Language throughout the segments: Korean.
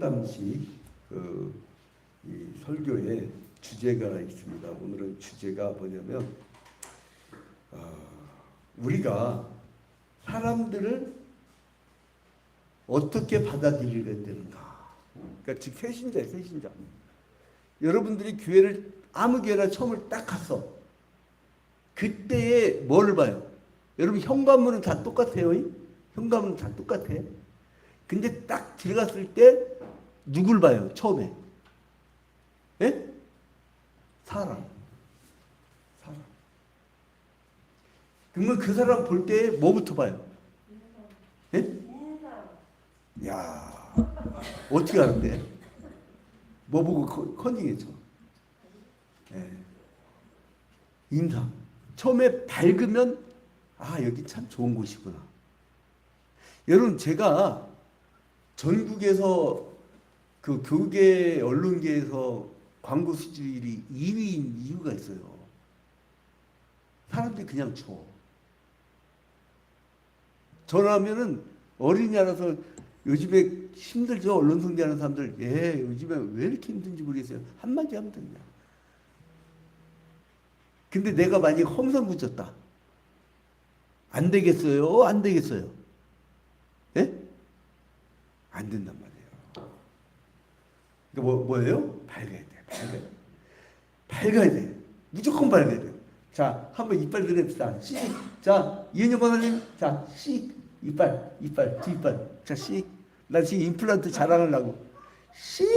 평강시 이 설교의 주제가 있습니다. 오늘은 주제가 뭐냐면 우리가 사람들을 어떻게 받아들이게 되는가. 그러니까 즉 새신자예요, 새신자. 여러분들이 교회를 아무 교회나 처음을 딱 갔어. 그때에 뭘 봐요? 여러분 현관문은 다 똑같아요. 현관문은 다 똑같아. 근데 딱 들어갔을 때 누굴 봐요? 처음에. 예? 사람. 그러면 그 사람 볼 때 뭐부터 봐요? 예? 야, 어떻게 하는데? 뭐 보고 컨닝했죠? 예. 인상. 처음에 밝으면 여기 참 좋은 곳이구나. 여러분 제가 전국에서 그 교계 언론계에서 광고 수주율이 2위인 이유가 있어요. 사람들이 그냥 줘. 전화하면은 어린이 알아서 요즘에 힘들죠. 언론 승계하는 사람들. 예, 요즘에 왜 이렇게 힘든지 모르겠어요. 한마디 하면 됩니다. 근데 내가 만약에 험성궂었다. 안 되겠어요? 안 되겠어요? 예? 안 된단 말이에요. 그러니까 뭐예요? 밝아야 돼. 밝아야 돼. 무조건 밝아야 돼. 자, 한번 이빨 드립시다. 씩. 자, 이은영 박사님. 자, 씩. 이빨, 뒷이빨. 자, 씩. 나 지금 임플란트 자랑하려고. 씩.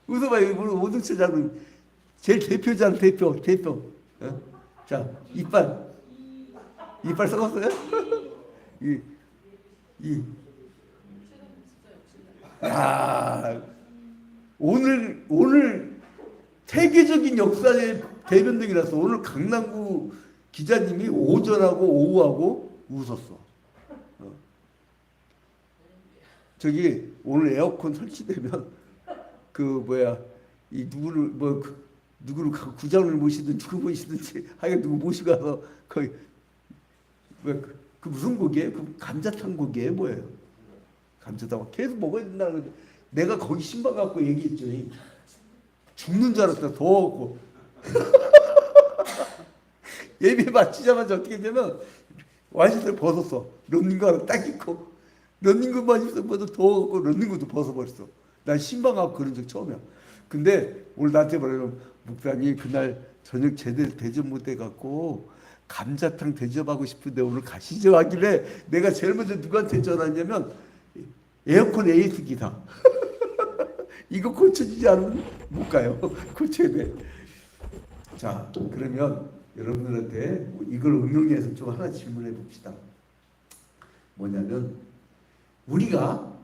웃어봐요. 우리 오등치 자로 제일 대표잖아, 대표. 어? 자, 이빨 썩었어요? 오늘 세계적인 역사의 대변동이라서 오늘 강남구 기자님이 오전하고 오후하고 웃었어. 저기 오늘 에어컨 설치되면 누구를 구장을 모시든 누구 모시든지 하여간 누구 모시고 가서 거기 그 무슨 고기예요? 그 감자탕 고기예요? 뭐예요? 감자탕 계속 먹어야 된다는 건데 내가 거기 신발 갖고 얘기했죠. 죽는 줄 알았다. 더웠고 예배 마치자마자 어떻게 되면 와이셔츠를 벗었어. 런닝구 하나 딱 입고 런닝구만 입어도 더웠고 런닝구도 벗어버렸어. 난 신발 갖고 그런 적 처음이야. 근데 오늘 나한테 말하면 목사님 그날 저녁 제대로 대접 못 해갖고 감자탕 대접하고 싶은데 오늘 가시죠 하길래 내가 제일 먼저 누구한테 전화했냐면 에어컨 AS 기사. 이거 고쳐주지 않으면 못 가요. 고쳐야 돼. 자, 그러면 여러분들한테 이걸 응용해서 좀 하나 질문해 봅시다. 뭐냐면 우리가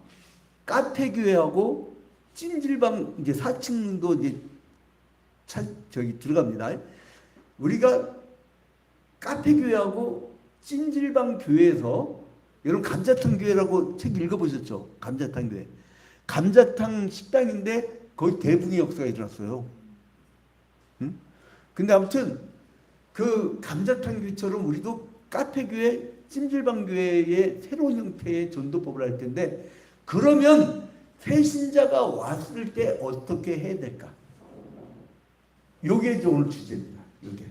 카페 교회하고 찜질방 이제 4층도 이제 저기 들어갑니다. 우리가 카페 교회하고 찜질방 교회에서 여러분 감자탕 교회라고 책 읽어보셨죠? 감자탕 교회. 감자탕 식당인데 거의 대붕의 역사가 일어났어요. 응? 근데 아무튼 그 감자탕 교회처럼 우리도 카페 교회, 찜질방 교회의 새로운 형태의 전도법을 할 텐데 그러면 새신자가 왔을 때 어떻게 해야 될까? 요게 이제 오늘 주제입니다. 요게.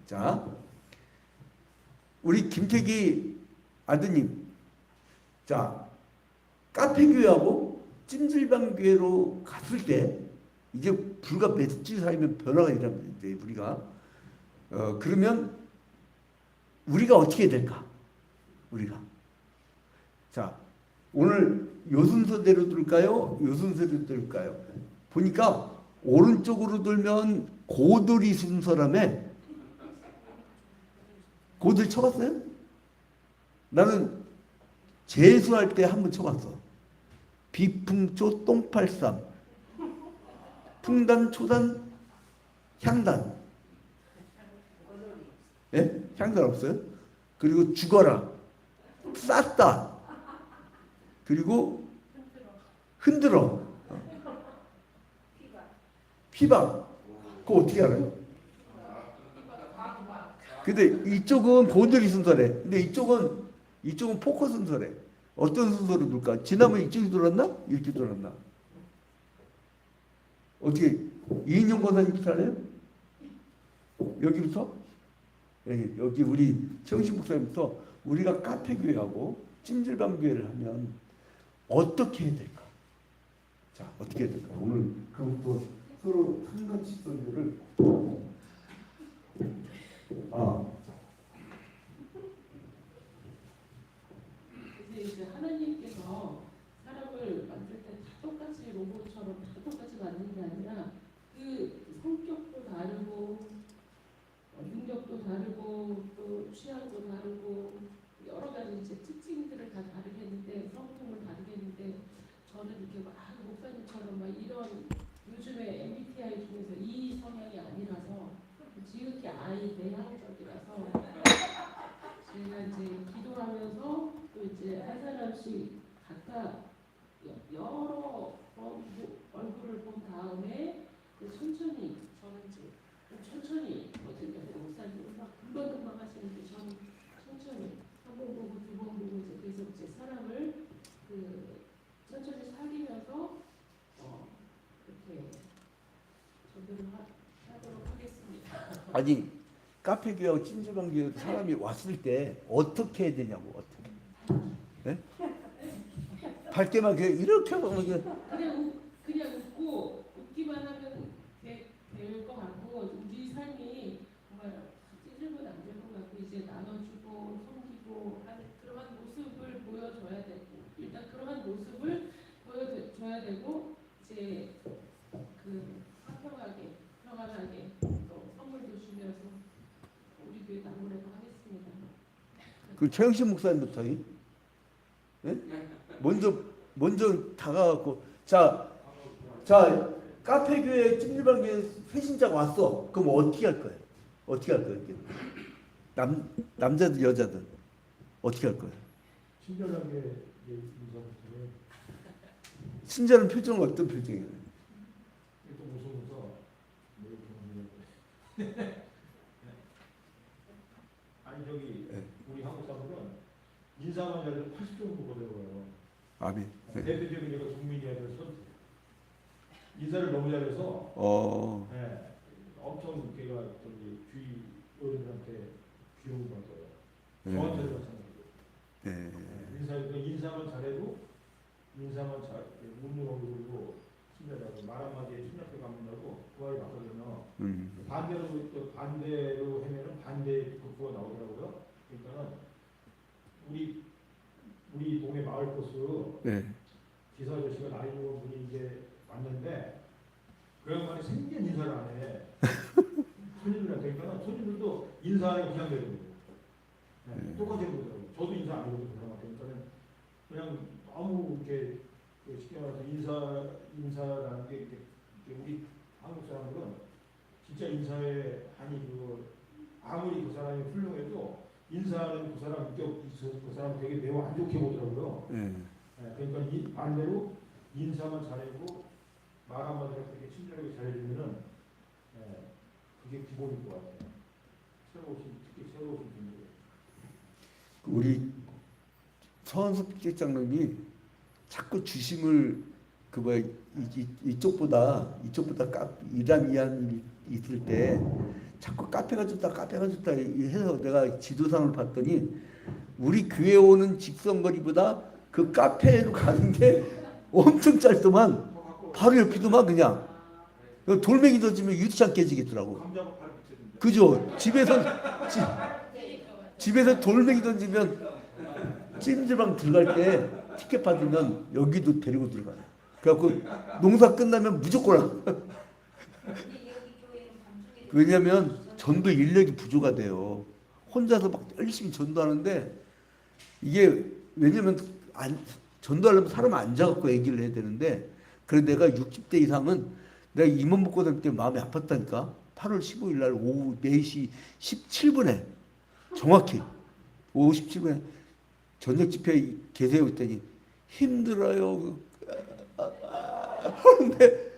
자, 우리 김태기 아드님. 자, 카페 교회하고 찜질방 교회로 갔을 때 이제 불과 몇 주 사이면 변화가 일어납니다. 우리가 그러면 우리가 어떻게 해야 될까? 우리가 자 오늘 요 순서대로 들을까요? 요 순서대로 들을까요? 보니까 오른쪽으로 들면 고들이 순서라며. 고들 쳐봤어요? 나는 재수할 때 한번 쳐봤어. 비풍초 똥팔삼 풍단 초단 향단. 예? 향단 없어요? 그리고 죽어라 쌌다 그리고 흔들어 피박. 그거 어떻게 알아요? 근데 이쪽은 고들이 순서래. 근데 이쪽은 포커 순서래. 어떤 순서로 둘까? 지나면 이쪽이 돌았나? 이렇게 돌았나? 어떻게 이인용 권사님부터 할래요? 여기부터? 여기 우리 최영신 목사님부터 우리가 카페교회하고 찜질방교회를 하면 어떻게 해야 될까? 자, 어떻게 해야 될까? 오늘 그것부터 서로 상관식선들을 이제 하나님께서 사람을 만들 때 다 똑같이 로봇처럼 다 똑같이 만든 게 아니라 그 성격도 다르고 능력도 다르고 또 취향도 다르고 여러 가지 이제 특징들을 다 다르게 했는데 성품을 다르게 했는데 저는 이렇게 막 목사님처럼 막 이런 요즘에 MBTI 중에서 이 성향이 아니라서 지극히 I 내향적이라서 제가 이제 기도하면서 또 이제 한 사람씩 각각 여러 얼굴을 본 다음에 천천히 저는 이제 천천히 어쨌든 목사님은 막 금방금방 하시는데 저는 천천히 한 번 보고 두 번 보고 이제 그래서 이제 사람을 천천히 사귀면서 이렇게 저들을 하도록 하겠습니다. 아니 카페교회하고 찜질방교회 사람이 왔을 때 어떻게 해야 되냐고. 어떻게? 네? 밝게만 그냥 이렇게 하면 그냥 웃고 웃기만 하면 될 것 같고 우리 삶이 정말 찌질고 남들 것 같고 이제 나눠주고 섬기고 하는 그러한 모습을 보여줘야 되고 일단 그러한 모습을 보여줘야 되고 이제 그 화평하게 평안하게 또 선물도 주면서 우리 교회 나무라고 하겠습니다. 그 최영신 목사님부터 네? 먼저 다가가고 자 카페교회 찜질방교회 회신자가 왔어. 그럼 어떻게 할 거예요? 어떻게 할 거예요? 남자든 여자든 어떻게 할 거예요? 친절하게 인사부터 친절한 표정은 어떤 표정이에요? 또 웃으면서 아니 저기 네. 우리 한국 사람들은 인사만 잘해도 80 정도 거려요. 아멘. 네. 대표적인 얘가 종민이야 그래서 인사를 너무 잘해서 네, 엄청 걔가 저기 주위 어른들한테 귀여운 거 같아요. 저한테도 마찬가지고. 네. 인사만 잘해도 웃는 얼굴로 친절하고 말 한마디에 친절하게 갚는다고 그 아이 봤거든요. 반대로 하면은 반대 극부가 나오더라고요. 그러니까는 우리 동네 마을 코스 네. 기사 아저씨가 나이 먹은 분이 이제 왔는데 그 양반이 생긴 인사를 안 해. 손님들한테 그러니까 손님들도 인사하는 그냥 되거든요. 네, 똑같이 해보더라고요. 저도 인사 안 해보고 그러니까는 그냥 너무 이렇게 쉽게 말해서 인사라는 게 이렇게 우리 한국 사람들은 진짜 인사에 한이 아무리 그 사람이 훌륭해도 인사하는 그 사람 인격 그 사람 되게 매우 안 좋게 보더라고요. 네, 그러니까 반대로 인사만 잘하고 말 한마디로 되게 친절하게 잘해주면은 그게 기본일 것 같아요. 특히 새로 오신 분들. 우리 서한섭 장로님이 자꾸 주심을 이쪽보다 이란이 있을 때 자꾸 카페가 좋다 해서 내가 지도상을 봤더니 우리 교회 오는 직선거리보다 그 카페로 가는 게 엄청 짧더만 바로 옆이더만 그냥 돌멩이 던지면 유치장 깨지겠더라고. 그죠? 집에서 돌멩이 던지면 찜질방 들어갈 때 티켓 받으면 여기도 데리고 들어가요. 그래갖고 농사 끝나면 무조건 왜냐면 전도 인력이 부족하 돼요. 혼자서 막 열심히 전도하는데 이게 왜냐면 전도하려면 사람 앉아갖고 얘기를 해야 되는데 그래 내가 60대 이상은 내가 임원 먹고 다닐 때 마음이 아팠다니까. 8월 15일 날 오후 4시 17분에 정확히 오후 17분에 저녁 집회 계세요 했더니 힘들어요. 하는데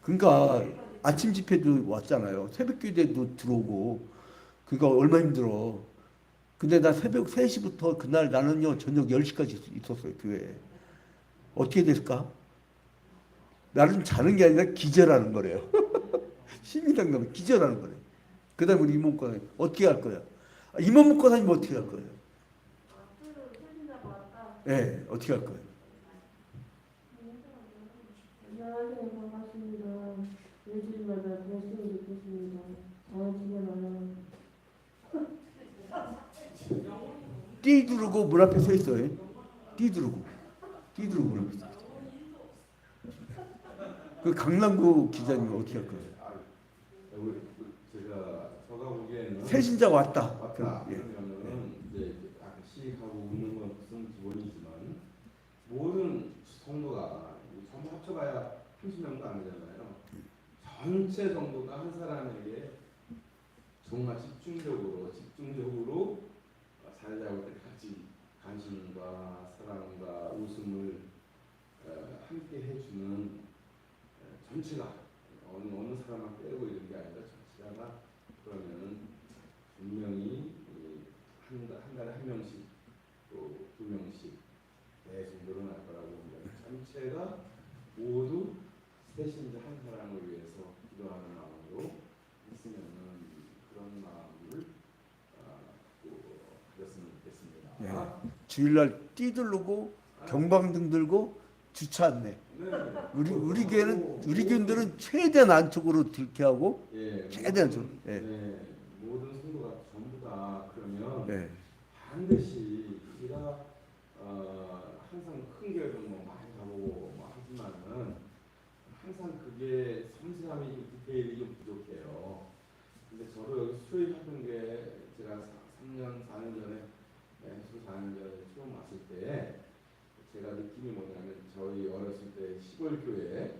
그러니까 아침 집회도 왔잖아요. 새벽 기도도 들어오고 그러니까 얼마나 힘들어. 근데 나 새벽 3시부터 그날 나는요 저녁 10시까지 있었어요 교회에. 어떻게 됐을까? 나는 자는 게 아니라 기절하는 거래요. 심리상담은 기절하는 거래요. 그 다음에 우리 이모과 어떻게 할 거야? 이모 먹고 다니면 어떻게 할 거예요? 네, 어떻게 할 거예요? 안녕하세요. 반갑습니다. 일주일마다 말씀을 듣겠습니다. 잘 지내나요? 띠 두르고 문 앞에 서 있어요. 띠 두르고 문 앞에 서 있어요. 그 강남구 기자님 어떻게 할 거예요? 제가 보기에는 새신자 왔다. 왔다. 예. 그러면은 이제 약간 시익하고 웃는 건 무슨 기본이지만 모든 성도가 전부 합쳐봐야 30명도 아니잖아요. 전체 성도가 한 사람에게 정말 집중적으로 살자고 때까지 관심과 사랑과 웃음을 함께 해주는 전체가 어느 사람만 빼고 이런 게 아니라 전체가 그러면은 분명히 한 달에 한 명씩 또 2명씩 계속 늘어날 거라고 봅니다. 전체가 모두 새신자 한 사람을 위해서 기도하는 마음으로 있으면은 그런 마음을 가졌으면 좋겠습니다. 예. 주일날 띠 두르고 경방등 들고 주차 안내. 우리 교인들은 최대한 안쪽으로 들게 하고 예, 최대한 좀. 예. 모든 성도가 전부 다 그러면 예. 반드시 우리가 항상 큰 교회도 뭐 많이 가보고 뭐 하지만은 항상 그게 섬세함이 좀 디테일이 좀 부족해요. 근데 저도 여기 수요일하던 게 제가 3년 4년 전에 처음 왔을 때 제가 느낌이 뭐냐면 저희 어렸을 때 시골 교회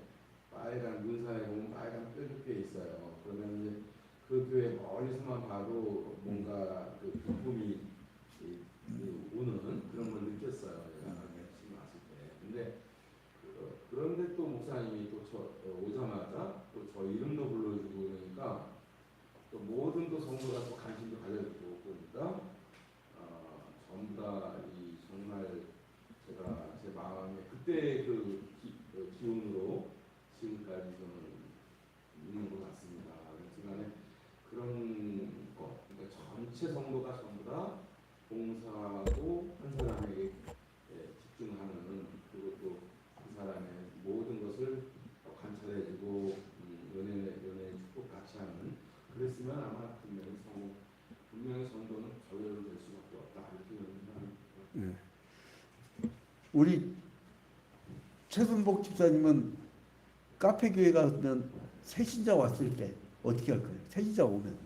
빨간 문산에 보면 빨간 뾰족해 있어요. 그러면 이제 그 교회 멀리서만 봐도 뭔가 그 기쁨이 오는 그런 걸 느꼈어요. 제가 지금 왔을 때. 근데 그런데 또 목사님이 또 오자마자 또 저 이름도 불러주고 그러니까 또 모든 또 성도가 또 관심도 가져주고 그러니까 전부 다 이 정말 제가 제 마음에 그때 그 기운으로 지금까지 저는 있는 것 같습니다. 그렇지만 그런 것, 그러니까 전체 성도가 전부 다 봉사하고 한 사람에게 집중하는 그리고 또 그 사람의 모든 것을 관찰해주고 연애 축복 같이 하는 그랬으면 아마 분명히 성도는 저절로 될 수밖에 없다 이렇게 생각합니다. 우리 최순복 집사님은 카페 교회 가면 새신자 왔을 때 어떻게 할 거예요? 새신자 오면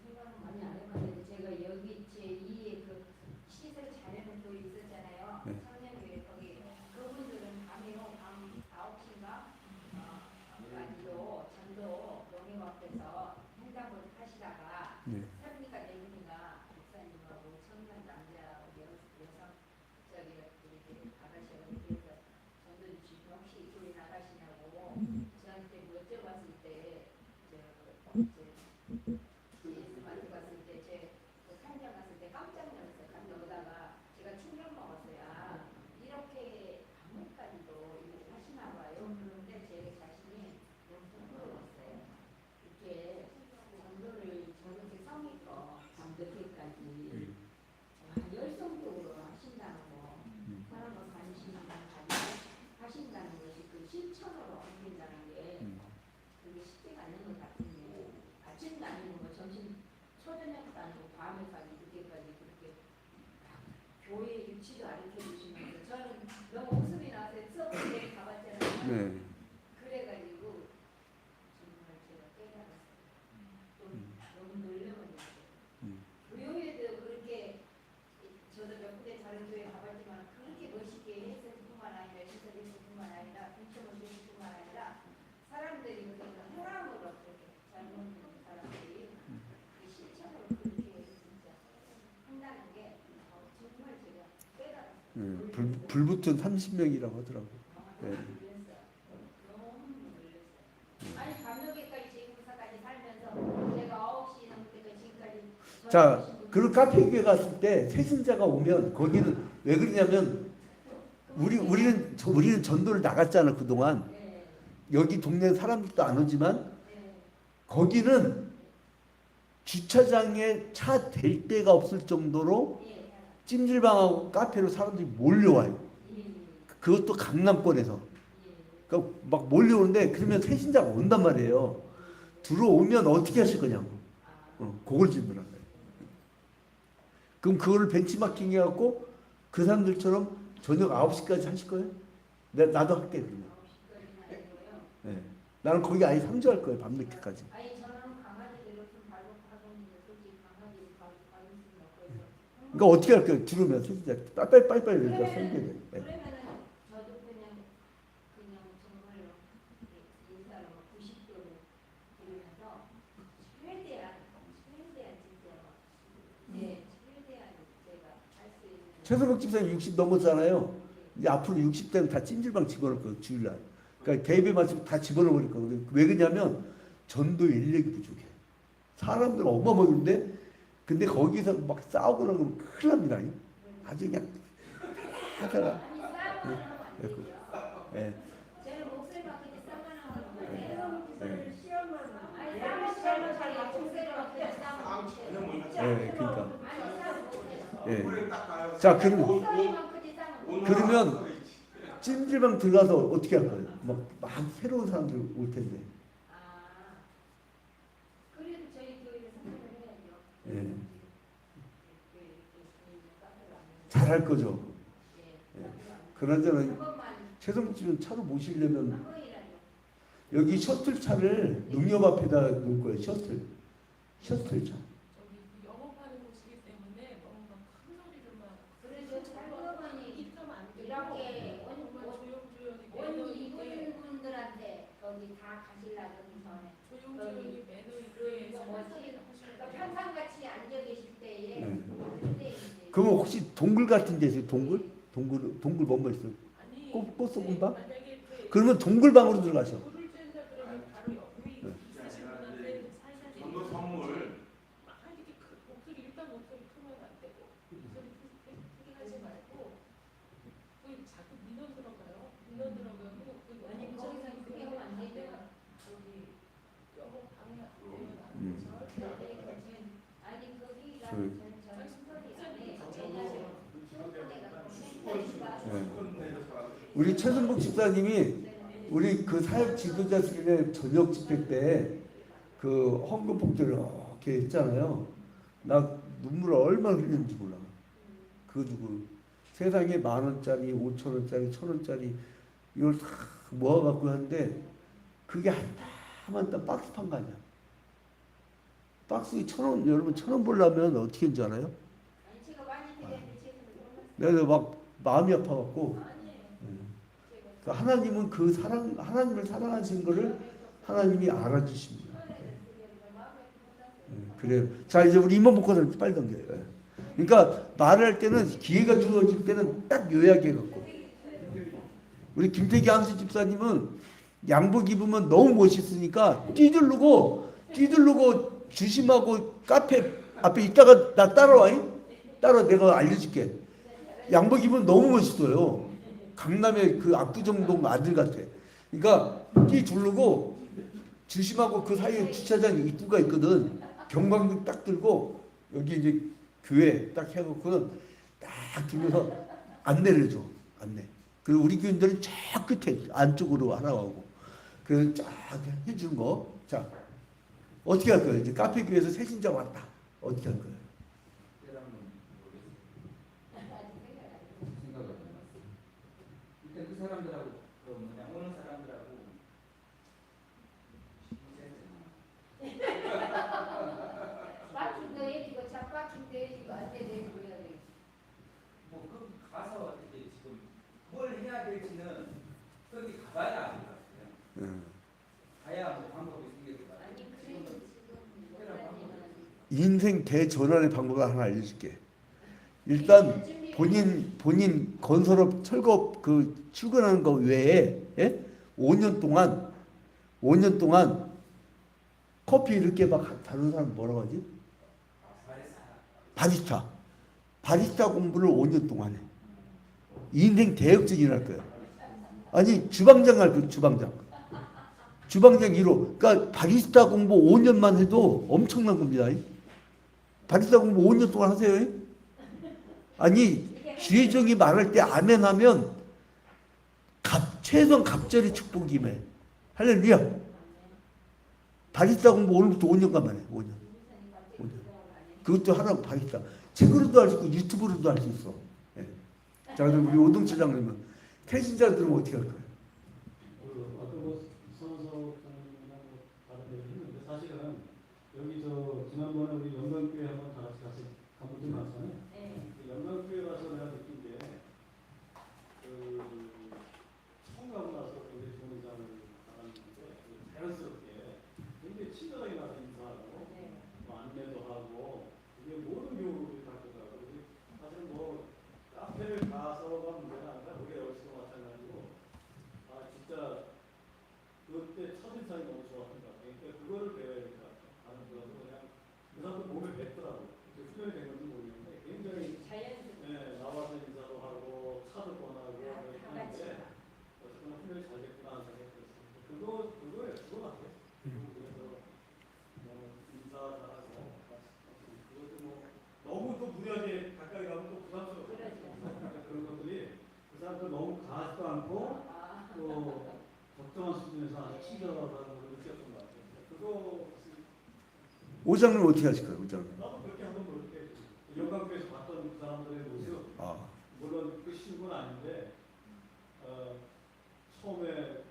생각은 많이 안 해봤는데 제가 여기 제2의 그 시설 자료는 또 있었잖아요. 네. 청년교회 거기 그분들은 밤에요 밤 9시인가 아니요 전도 농협 앞에서 행당을 하시다가 네. 새벽이니까 내리니까 목사님하고 청년 남자 여성 저기 이렇게 아가씨하고 그래서 전도 주시고 혹시 교회 나가시냐고 저한테 뭐 여쭤봤을 예수마트 갔을 때 제 산장 갔을 때 깜짝 놀랐어요. 갔다 오다가 제가 충격 먹었어요. 아, 이렇게 밤에까지도 이렇게 하시나 봐요. 그런데 제 자신이 너무 부끄러웠어요. 이렇게 전도를 저렇게 성의껏 밤늦게까지 열성적으로 하신다는 거, 사람과 관심을 가지고 하신다는 것이 그 실천으로 옮긴다는 게 그게 쉽지가 않은 것 같은데 아침도 아니고 뭐 점심 초저녁도 아니고 밤에까지 늦게까지 그렇게 교회 유치도 가르쳐 주시면서 저는 너무 웃음이 나서 수업에 가봤잖아요. 네. 그래가지고 정말 제가 깨달았어요. 또 너무 놀라웠어요. 교회도 그렇게 저도 몇 군데 다른 교회 가봤지만 그렇게 멋있게 했을 뿐만 아니라 시설했을 뿐만 아니라 공청을 했을 뿐만 아니라 사람들이 그렇게 호랑으로 그렇게 잘못된 사람들이 그 실천으로 그렇게 진짜 한다는 게 정말 제가 깨달았어요. 불붙은 30명이라고 하더라고요. 네. 놀랐어요. 너무 놀랐어요. 아니 밤늦게까지 제 공사까지 살면서 제가 9시 넘을 때까지 자, 그 카페에 갔을 때 세신자가 오면 거기는 왜 그러냐면 우리는 전도를 나갔잖아 그동안. 네. 여기 동네 사람들도 안 오지만 네. 거기는 주차장에 차 댈 데가 없을 정도로 예. 찜질방하고 카페로 사람들이 몰려와요. 예. 그것도 강남권에서. 예. 그러니까 막 몰려오는데 그러면 세신자가 온단 말이에요. 들어오면 어떻게 하실 거냐고. 그걸 질문한 거예요. 그럼 그거를 벤치마킹 해갖고 그 사람들처럼 저녁 9시까지 하실 거예요? 나도 할게 그러면. 9시까지는 아니고요. 네. 나는 거기 아예 상주할 거예요 밤늦게까지. 아니 저는 강아지들을 좀 하는데 솔직히 강아지를 가질 수는 없고요. 그러니까 어떻게 할까요? 들으면 세신자 빨리빨리 여기가 생겨야 돼. 네. 그러면은 저도 그냥 정말로 인사로 90도를 들으면서 최대한 진짜 최대한 제가 할 수 있는 최소복 집사님 60 넘었잖아요. 이제 앞으로 60대는 다 찜질방 집어넣을 거예요 주일날. 그러니까 대입에 맞추고 다 집어넣을 거거든요. 왜 그러냐면 전도 인력이 부족해. 사람들 어마어마한데 근데 거기서 막 싸우고 나면 큰일 납니다. 아주 그냥 하다가 아니 싸움을 하면 안 되죠. 예. 저는 목소리가 그렇게 싸움을 하면 안 돼요. 네. 시험만 아니 싸움을 하면 목소리가 그렇게 싸움을 못 해요. 예, 그러니까. 아니 싸움 못 해요. 예. 자, 목소리만 크지 싸움 못 해요. 그러면 찜질방 들어가서 어떻게 할 거예요? 막 새로운 사람들 올 텐데. 아, 그래도 저희 교회를 선택을 해야죠. 예. 카페를 안 해요. 잘할 거죠. 예, 카페를 안 해요. 그나저나 한 번만 최성국 씨는 차로 모시려면 한 번이라도. 여기 셔틀 차를 농협 앞에다 놓을 거예요. 셔틀 차. 저기 영업하는 곳이기 때문에 너무 막 큰 소리를 막 그래서 살펴보니 입점 안 되고 이렇게 정말 조용조용히 온 매너 있게 이분들한테 거기 다 가시려고 전에 조용조용히 매너 있게 그러니까 평상같이 앉아 계실 때에 네. 그때 이제 그러면 혹시 동굴 같은 데 있어요? 동굴 뭐뭐 있어요? 아니 꽃소금방? 만약에 그러면 동굴방으로 들어가셔. 물을 쬐다 그러면 바로 여기 네. 있으신 분한테 살살 전도 선물 막 이렇게 목소리 일단 목소리 크면 안 되고 목소리 크게 하지 말고 그 자꾸 민원 들어가요. 민원 들어가고 그 아니 거기서 그렇게 하면 안 되죠. 저기 영업 방해 안 되면 안 음. 되죠. 아니 거기가 그- 저는 신설이 안 해. 왜냐하면 신설이가 네. 우리 최순복 집사님이 우리 그 사역 지도자 중에 저녁 집회 때 그 헌금 폭주를 이렇게 했잖아요. 나 눈물을 얼마나 흘렸는지 몰라. 그거 주고 세상에 10,000원짜리, 5,000원짜리, 1,000원짜리 이걸 다 모아갖고 하는데 그게 한 박스판 가냐. 박스에 1,000원, 여러분 1,000원 벌려면 어떻게 하는지 알아요? 아니 제가 많이 드렸는데 제가 내가 막 마음이 아파갖고 아니에요. 그러니까 하나님은 그 하나님을 사랑하시는 거를 하나님이 알아주십니다. 그래요. 자 이제 우리 임원 목사님 빨리 넘겨요. 예. 그러니까 말을 할 때는 기회가 주어질 때는 딱 요약해갖고 우리 김태기 한수 집사님은 양복 입으면 너무 멋있으니까 뛰들르고 주심하고 카페 앞에 있다가 나 따라와. 내가 알려줄게. 양복 입으면 너무 멋있어요. 강남의 그 압구정동 아들 같아. 그러니까 뛰두르고 주심하고 그 사이에 주차장 입구가 있거든. 경광등 딱 들고 여기 이제 교회 딱 해갖고는 딱 들면서 안내를 해줘. 안내. 그리고 우리 교인들은 저 끝에 안쪽으로 하라고. 그래서 쫙 해주는 거. 자 어떻게 할 거예요? 이제 카페 교회에서 새신자 왔다. 어떻게 할 거예요? 생각을 해봤어요. 일단 그 사람들하고 오는 사람들하고 맞춤도 해주고 잡맞춤도 해주고 안내도 해주고 해야 돼. 뭐 거기 가서 이제 지금 뭘 해야 될지는 거기 가봐야 알 것 같아요. 가야 뭐 방법이 생길 것 같아요. 아니 그래도 지금 목사님은 인생 대전환의 방법을 하나 알려줄게. 일단 본인 건설업 철거업 그 출근하는 거 외에 5년 동안 커피 이렇게 막 다른 사람 뭐라고 하지? 바리스타 공부를 5년 동안 해. 인생 대역전이 날 거야. 아니 주방장 할 거야. 주방장 1호. 그러니까 바리스타 공부 5년만 해도 엄청난 겁니다. 바리스타 공부 5년 동안 하세요. 아니 주혜정이 말할 때 아멘 하면 최소한 갑절의 축복임에 할렐루야. 바리스타 공부 오늘부터 5년간만 해. 5년. 그것도 하라고 바리스타. 책으로도 할 수 있고 유튜브로도 할 수 있어. 예. 자, 그럼 우리 오동처장님은 태신자들은 어떻게 할 거예요? 아까 뭐 선서장님이나 뭐 다른 얘기 했는데 사실은 여기 지난번에 우리 영광교회 한번 다 같이 가서 간 분들 많잖아요. 영광교회 가서 내가 느낀 게 처음 가고 나서 굉장히 좋은 인상을 받았는데 자연스럽게 굉장히 친절하게 나서 인사하고 뭐 안내도 하고 이게 모든 교육을 다 하더라고요. 사실 뭐 카페를 가서가 문제가 아니라 우리 여기서도 마찬가지고 진짜 그때 첫인상이 너무 좋았던 것 같아요. 그러니까 그거를 배워야 될 것 같아요. 다른 분들도 그냥 그 사람도 몸에 뱉더라고요. 훈련이 된 건지 모르겠는데 굉장히 나와서 인사도 하고 차도 권하고 하는데 어쨌든 훈련이 잘 됐구나 하는 생각이 들었습니다. 그거예요. 그거 같아요. 그래서 인사 잘하고 그것도 뭐 너무 또 무리하게 가까이 가면 또 부담스럽고 그런 것들이 그 사람들 너무 가지도 않고 또 적정한 수준에서 아주 친절하다는 걸 느꼈던 것 같아요. 그거 오장님 어떻게 하실 거예요? 오장님. 나도 그렇게 한번 볼게. 영광교에서 봤던 그 사람들의 모습 물론 그 쉬운 건 아닌데 처음에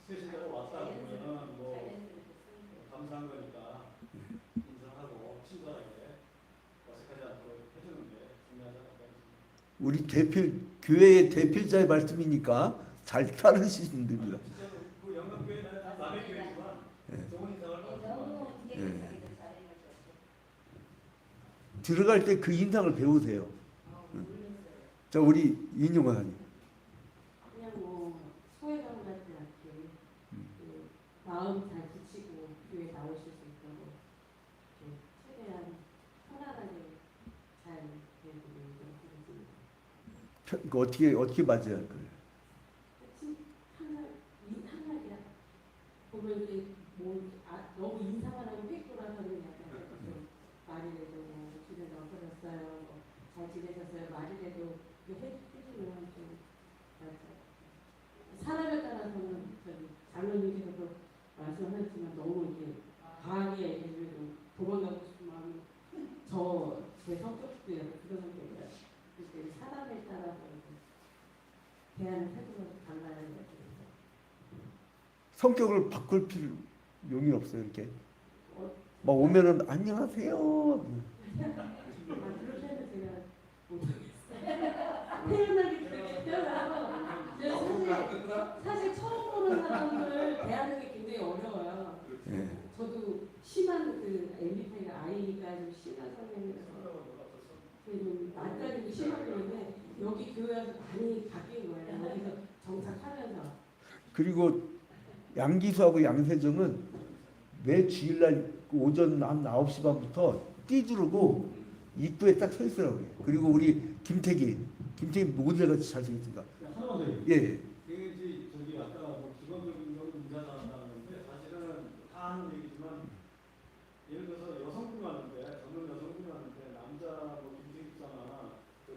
세신자가 왔다 그러면 뭐 감사한 거니까 인사하고 친절하게 어색하지 않고 해주는 게 중요하지 않을까. 우리 교회의 대필자의 말씀이니까 잘 따르시면 됩니다. 진짜 그 영광교회는 남의 교회지만 좋은 인상을 받았지만 들어갈 때 그 인상을 배우세요. 자, 우리 윤영아 하님. 그냥 뭐 소외감 같지 않게 마음 잘 붙이고 교회 나오실 수 있도록 최대한 편안하게 잘 되고 어떻게 맞아야 할 거예요? 한마디야 보면 이제 너무 인사만 하고 획돌아서는 약간 말이라도 뭐 집에서 어떠셨어요? 잘 지내셨어요? 말이라도 해주면 좀 사람에 따라서는 장로님께서도 말씀하셨지만 너무 이렇게 강하게 얘기해도 도망가고 싶은 마음이 제 성격도 약간 그런 성격이라 그때 사람에 따라서 대하는 태도가 달라야 돼요. 성격을 바꿀 용이 없어요. 이렇게 막 오면은 안녕하세요. 그렇게는 제가 못하겠어요. 태어나서 사실 처음 보는 사람을 대하는 게 굉장히 어려워요. 저도 심한 MBTI가 I가 좀 심한 성향이라서 좀 낯가리고 심하고 그런데 여기 교회 와서 많이 바뀐 거예요. 여기서 정착하면서. 그리고 양기수하고 양세정은 매 주일날 오전 한 9시 반부터 띠두르고 입구에 딱 서 있더라고요. 그리고 우리 김태기 모델같이 잘생겼으니까. 하나만 더 얘기해. 예. 저기 아까 뭐 기본적인 경우 인사 잘한다는데 사실은 다 하는 얘기지만 예를 들어서 여성분 하는데 젊은 여성분 하는데 남자 뭐 김태기사나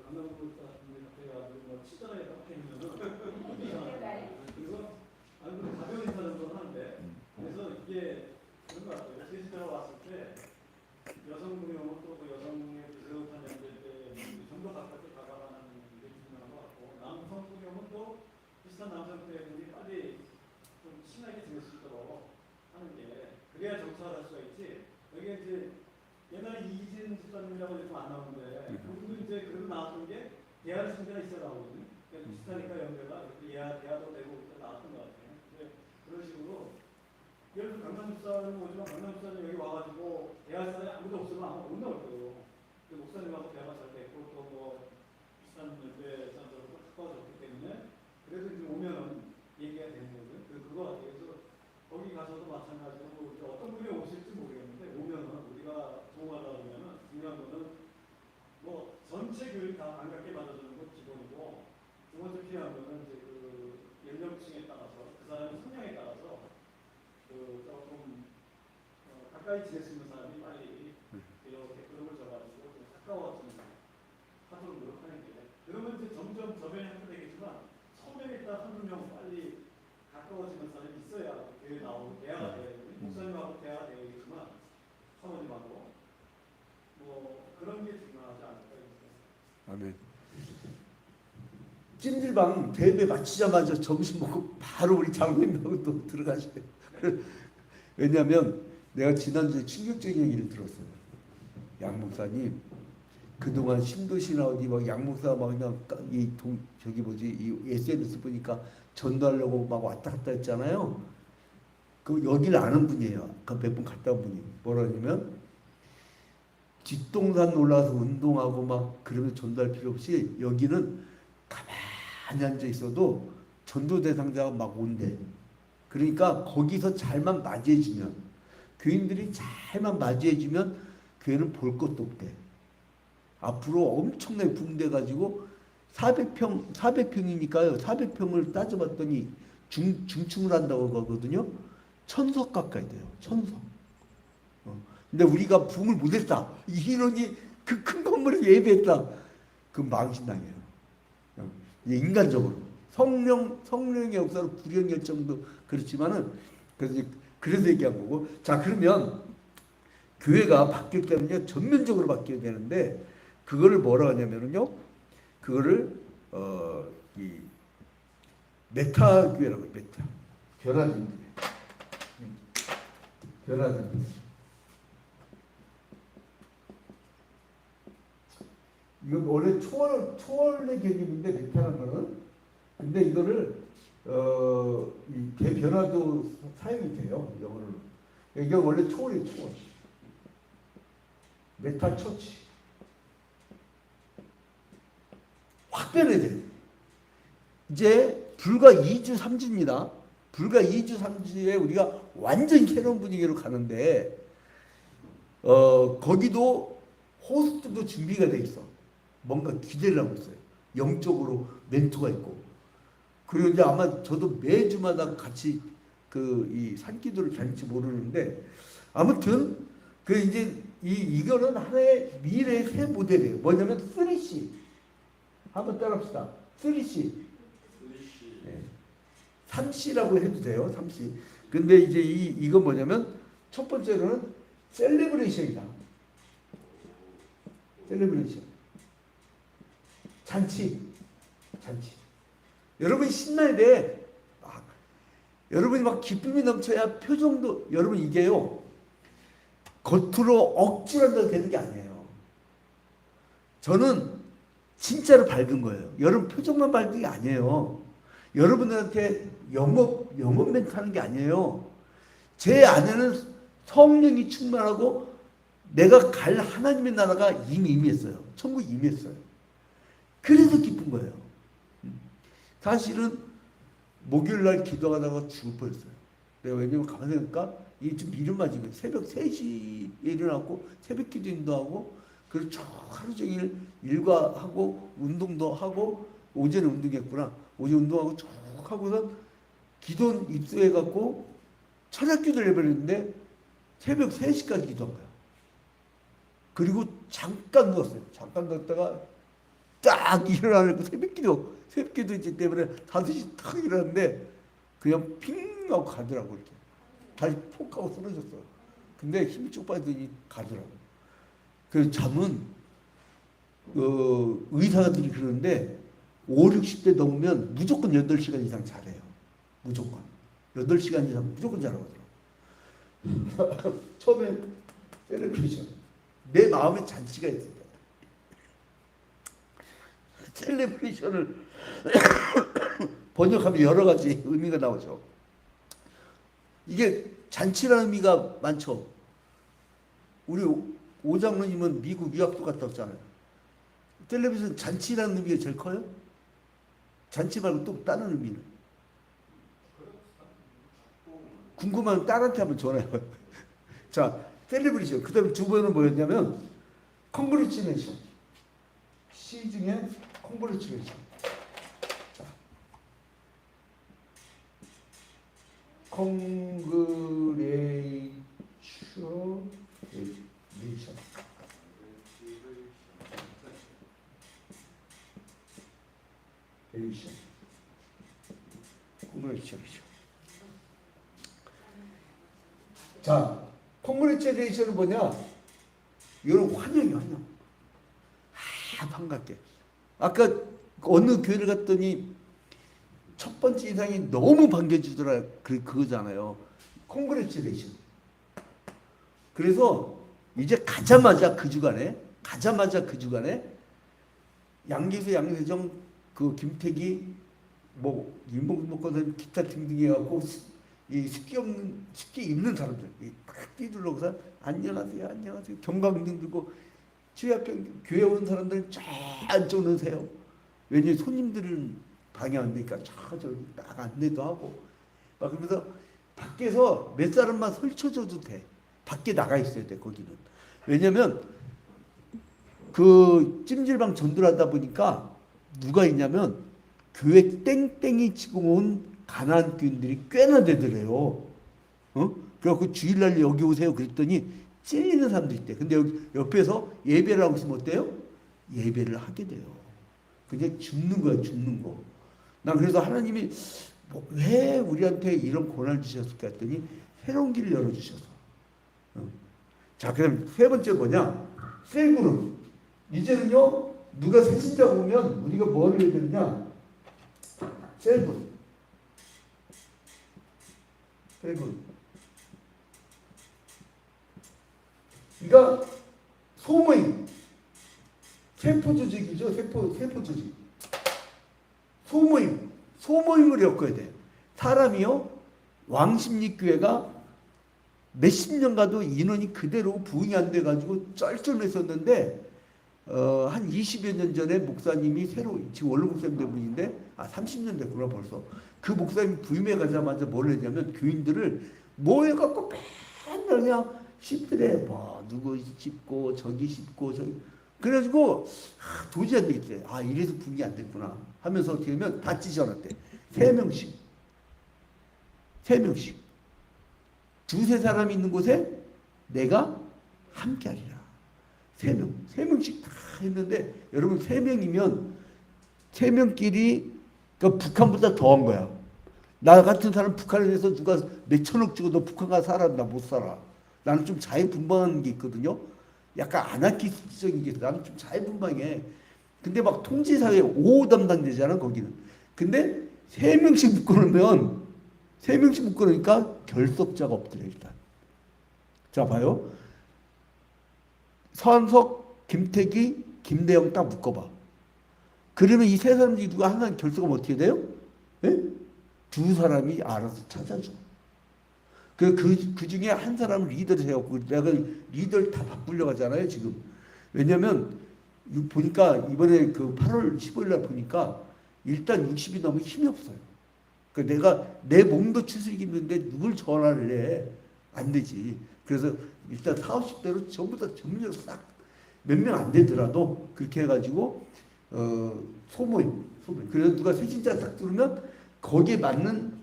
강남구 같은 데 가가지고 뭐 친절하게 딱 해주면은 이상하잖아요. 그래서 가벼운 인사 정도는 하는데 그래서 이게 그런 것 같아요. 세시대가 왔을 때 여성분이 오면 또 그 여성의 비슷한 연배때 좀 더 가깝게 다가가는 게 중요한 것 같고 남성분이 오면 또 비슷한 남성분이 빨리 좀 친하게 지낼 수 있도록 하는 게 그래야 정착을 할 수가 있지. 여기 이제 옛날에 이진 집사님이라고 좀 안 나오는데 그분도 이제 그래도 나왔던 게 대화를 순대가 있어 나오거든요. 비슷하니까 연배가 대화도 되고 나왔던 것 같아요. 그런 식으로 예를 들어 강남 집사님 오지만 강남 집사님 여기 와가지고 대화할 사람이 아무도 없으면 아마 못 나올 거예요. 그 목사님하고 대화가 잘 됐고 또 뭐 비슷한 연배 사람들하고 가까워졌기 때문에 그래도 이제 오면은 얘기가 되는 거고요. 그거 같아요. 그래서 거기 가서도 마찬가지로 이제 어떤 분이 오실지 모르겠는데 오면은 우리가 동화하다 보면은 중요한 거는 뭐 전체 교육 다 반갑게 받아주는 건 기본이고 두 번째 필요한 거는 이제 그 연령층에 따라서 그 사람의 성향에 따라서 그 조금 가까이 지낼 수 있는 사람이 빨리 이렇게 그룹을 져가지고 좀 가까워지는 하도록 노력하는 게 그러면 이제 점점 저변이 확대되겠지만 처음에 일단 한두 명 빨리 가까워지는 사람이 있어야 교회 나오고 대화가 돼야 되고 목사님하고 대화가 되겠지만 사모님하고 뭐 그런 게 중요하지 않을까 생각합니다. 아멘. 찜질방 대회 마치자마자 점심 먹고 바로 우리 장로님하고 또 들어가셔요. 왜냐하면 내가 지난주에 충격적인 얘기를 들었어요. 양 목사님 그동안 신도시나 어디 막 양 목사 막 그냥 이 SNS 보니까 전도하려고 막 왔다 갔다 했잖아요. 그 여기를 아는 분이에요. 그 몇 분 갔다 온 분이 뭐라냐면 뒷동산 올라와서 운동하고 막 그러면 전도할 필요 없이 여기는 가만히 앉아 있어도 전도 대상자가 막 온대. 그러니까 거기서 잘만 맞이해주면 교인들이 잘만 맞이해주면 교회는 볼 것도 없대. 앞으로 엄청나게 붕대가지고 400평이니까요. 400평을 따져봤더니 중층을 한다고 하거든요. 1000석 가까이 돼요. 1000석. 근데 우리가 부흥을 못했다. 이 인원이 그 큰 건물에 예배했다. 그건 망신당해요. 인간적으로. 성령의 역사로 불행할 정도 그렇지만은 그래서 얘기한 거고. 자, 그러면 교회가 바뀔 때는요 전면적으로 바뀌어야 되는데 그거를 뭐라 하냐면은요 그거를 이 메타 교회라고 해요. 메타 변화된 교회. 변화된 교회. 이건 원래 초월의 개념인데 메타라는 거는 근데 이거를 이 대변화도 사용이 돼요. 영어로. 이게 원래 초월이에요. 초월. 메타 처치. 확 변해야 돼요. 이제 불과 2주 3주입니다. 불과 2주 3주에 우리가 완전히 새로운 분위기로 가는데 거기도 호스트도 준비가 돼 있어. 뭔가 기대를 하고 있어요. 영적으로 멘토가 있고. 그리고 이제 아마 저도 매주마다 같이 이 산기도를 다닐지 모르는데 아무튼 이제 이거는 하나의 미래의 새 모델이에요. 뭐냐면 3C. 한번 따라합시다. 3C. 네. 3C라고 해도 돼요. 3C. 근데 이제 이거 뭐냐면 첫 번째로는 셀레브레이션이다. 셀레브레이션. 잔치. 여러분이 신나야 돼. 여러분이 막 기쁨이 넘쳐야 표정도 여러분 이게요. 겉으로 억지로 한다고 되는 게 아니에요. 저는 진짜로 밝은 거예요. 여러분 표정만 밝은 게 아니에요. 여러분들한테 영업 멘트 하는 게 아니에요. 제 안에는 성령이 충만하고 내가 갈 하나님의 나라가 이미 임했어요. 천국이 임했어요. 그래서 기쁜 거예요. 사실은 목요일날 기도하다가 죽을 뻔했어요. 내가 왜냐면 가만히 생각하니까 이게 좀 미련 맞은 거예요. 새벽 3시에 일어나고 새벽 기도 인도하고 그리고 쭉 하루 종일 일과하고 운동도 하고 오전에 운동했구나. 오전 운동하고 쭉 하고서 기도 입수해갖고 저녁 기도를 해버렸는데 새벽 3시까지 기도한 거야. 그리고 잠깐 누웠어요. 잠깐 누웠다가 딱 일어나고 새벽 기도 이제 때문에 5시 탁 일어났는데 그냥 핑 하고 가더라고. 이렇게 다시 폭 하고 쓰러졌어요. 근데 힘이 쭉 빠지더니 가더라고. 그 잠은 의사들이 그러는데 5, 60대 넘으면 무조건 8시간 이상 자래요. 무조건 8시간 이상 무조건 자라고 하더라고. 처음에 셀레브레이션 내 마음에 잔치가 있습니다. 셀레브레이션을 번역하면 여러 가지 의미가 나오죠. 이게 잔치라는 의미가 많죠. 우리 오장로님은 미국 유학도 갔다 왔잖아요. 텔레비전 잔치라는 의미가 제일 커요? 잔치 말고 또 다른 의미는? 궁금하면 딸한테 한번 전화해요. 자, 셀레브레이션. 그 다음에 두 번은 뭐였냐면 컨그레치네이션. C 중에 콩그레츄레이션. 자, 콩그레츄레이션. 콩그레츄레이션. 자, 콩그레츄레이션은 뭐냐? 이건 환영이 환영. 아, 반갑게. 아까 어느 교회를 갔더니 첫 번째 인상이 너무 반겨주더라. 그거잖아요. 콩그레츄레이션. 그래서 이제 가자마자 그 주간에 양기수 양세정 그 김택이 뭐 윤봉수 목사님 기타 등등 해갖고 이 습기 있는 사람들 딱 뛰들러서 안녕하세요 안녕하세요 경광등 들고 주야평 교회 온 사람들은 쫙 안쪽으로 세요. 왜냐면 손님들은 방해 안 되니까 저기 딱 안내도 하고 막 그러면서 밖에서 몇 사람만 설쳐줘도 돼. 밖에 나가 있어야 돼 거기는. 왜냐면 그 찜질방 전도하다 보니까 누가 있냐면 교회 땡땡이 치고 온 가난한 교인들이 꽤나 되더래요. 그래갖고 주일날 여기 오세요 그랬더니 찔리는 사람도 있대. 근데 여기 옆에서 예배를 하고 있으면 어때요? 예배를 하게 돼요. 그냥 죽는 거야, 죽는 거. 난 그래서 하나님이 왜 우리한테 이런 고난을 주셨을까 했더니 새로운 길을 열어주셔서. 자, 그럼 세 번째 뭐냐? 셀그룹. 이제는요, 누가 새신자가 오면 우리가 뭘 해야 되느냐? 셀그룹. 셀그룹. 그러니까 소모임. 세포 조직이죠. 세포 조직. 소모임을 엮어야 돼. 사람이요, 왕십리교회가 몇십 년가도 인원이 그대로 부흥이 안 돼가지고 쩔쩔맸었는데, 한 20여 년 전에 목사님이 새로, 지금 원로 목사님 된 분인데, 30년 됐구나 벌써. 그 목사님이 부임해 가자마자 뭘 했냐면, 교인들을 모여갖고 맨날 그냥 씹더래. 뭐, 누구 씹고, 저기 씹고, 저기. 그래가지고, 도저히 안 되겠대. 이래서 부흥이 안 됐구나. 하면서 어떻게 하면 다 찢어놨대. 3명씩. 두세 사람이 있는 곳에 내가 함께 하리라. 3명씩 다 했는데, 여러분 3명이면 3명끼리 그러니까 북한보다 더한 거야. 나 같은 사람 북한에 대해서 누가 몇천억 주고 너 북한 가서 살아? 나 못 살아. 나는 좀 자유분방한 게 있거든요. 약간 아나키스트적인 게 있어. 나는 좀 자유분방해. 근데 막 통치사회 5호 담당되잖아 거기는. 근데 3명씩 묶어놓으니까 결석자가 없더래 일단. 자 봐요. 서한석, 김태기, 김대영 딱 묶어봐. 그러면 이 세 사람 중에 누가 하나 결석하면 어떻게 돼요? 네? 두 사람이 알아서 찾아줘. 그 중에 한 사람을 리더를 해갖고 내가 리더를 다 바꾸려고 하잖아요 지금. 왜냐면 보니까 이번에 그 8월 15일 날 보니까 일단 60이 넘으면 힘이 없어요. 그러니까 내가 내 몸도 추스리기 힘든데 누굴 전화를 해? 안 되지. 그래서 일단 40, 50대로 전부 다 전문적으로 싹 몇 명 안 되더라도 그렇게 해가지고 소모임. 그래서 누가 새신자 딱 들으면 거기에 맞는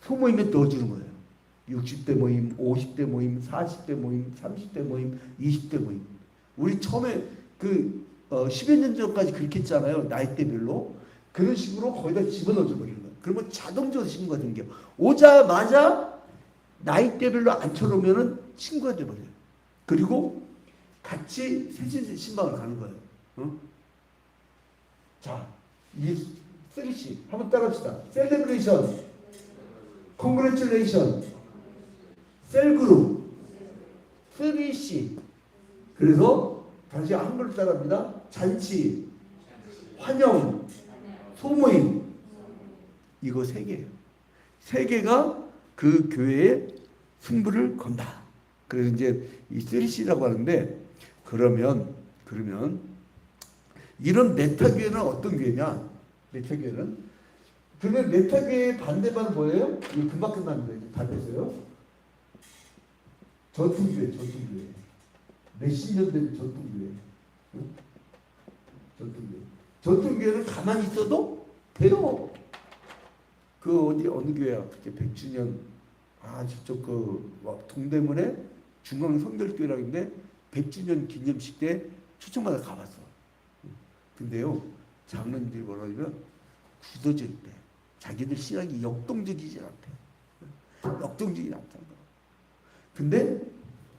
소모임에 넣어주는 거예요. 60대 모임, 50대 모임, 40대 모임, 30대 모임, 20대 모임. 우리 처음에 10여 년 전까지 그렇게 했잖아요. 나이대별로. 그런 식으로 거기다 집어넣어줘 버리는 거예요. 그러면 자동적으로 친구가 생겨. 오자마자 나이대별로 앉혀놓으면 친구가 돼버려요. 그리고 같이 새신 신방을 가는 거예요. 자, 이 3C 한번 따라합시다. 셀레브레이션, 컨그레츄레이션, 셀그룹, 3C. 그래서 다시 한글로 따라합니다. 잔치, 환영, 소모임. 이거 3개예요. 3개가 그 교회의 승부를 건다. 그래서 이제 이 3C라고 하는데, 그러면 이런 메타교회는 어떤 교회냐? 메타교회는 그러면 메타교회의 반대반은 뭐예요? 이거 금방 끝났는데 반대세요. 전통교회. 몇십 년 된 전통교회. 전통교회. 전통교회는 가만히 있어도 돼요. 그 어느 교회야? 그때 100주년 저쪽 동대문에 중앙 성결교회라고 있는데 100주년 기념식 때 초청받아 가봤어. 근데요, 장로님들이 뭐라 하냐면 굳어져 있대. 자기들 신앙이 역동적이지 않대. 역동적이지 않다는 거. 근데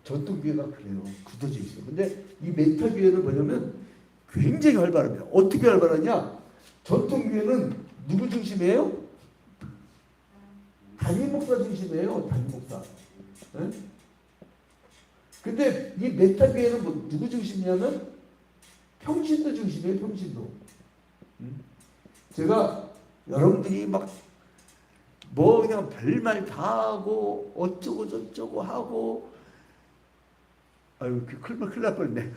전통교회가 그래요. 굳어져 있어. 근데 이 메타교회는 뭐냐면 굉장히 활발합니다. 어떻게 활발하냐? 전통교회는 누구 중심이에요? 담임 목사 중심이에요. 담임 목사. 네? 근데 이 메타교회는 누구 중심이냐면 평신도 중심이에요. 평신도. 제가 여러분들이 막 그냥 별말 다 하고 어쩌고 저쩌고 하고 아유 큰일 날 뻔했네.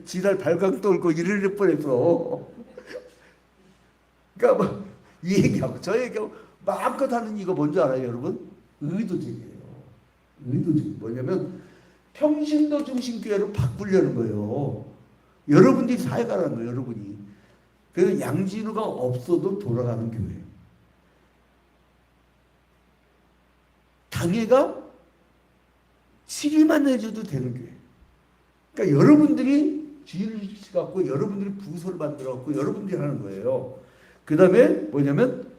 지랄 발광 떨고 이럴 뻔했어. 그러니까 이 얘기하고 저 얘기하고 마음껏 하는 이거 뭔지 알아요, 여러분? 의도적이에요. 의도적. 뭐냐면 평신도 중심 교회로 바꾸려는 거예요. 여러분들이 사회가라는 거예요, 여러분이. 그래서 양진우가 없어도 돌아가는 교회. 당회가 7일만 해줘도 되는 교회. 그러니까 여러분들이 주의를 갖고 여러분들이 부서를 만들어 갖고 여러분들이 하는 거예요. 그 다음에 뭐냐면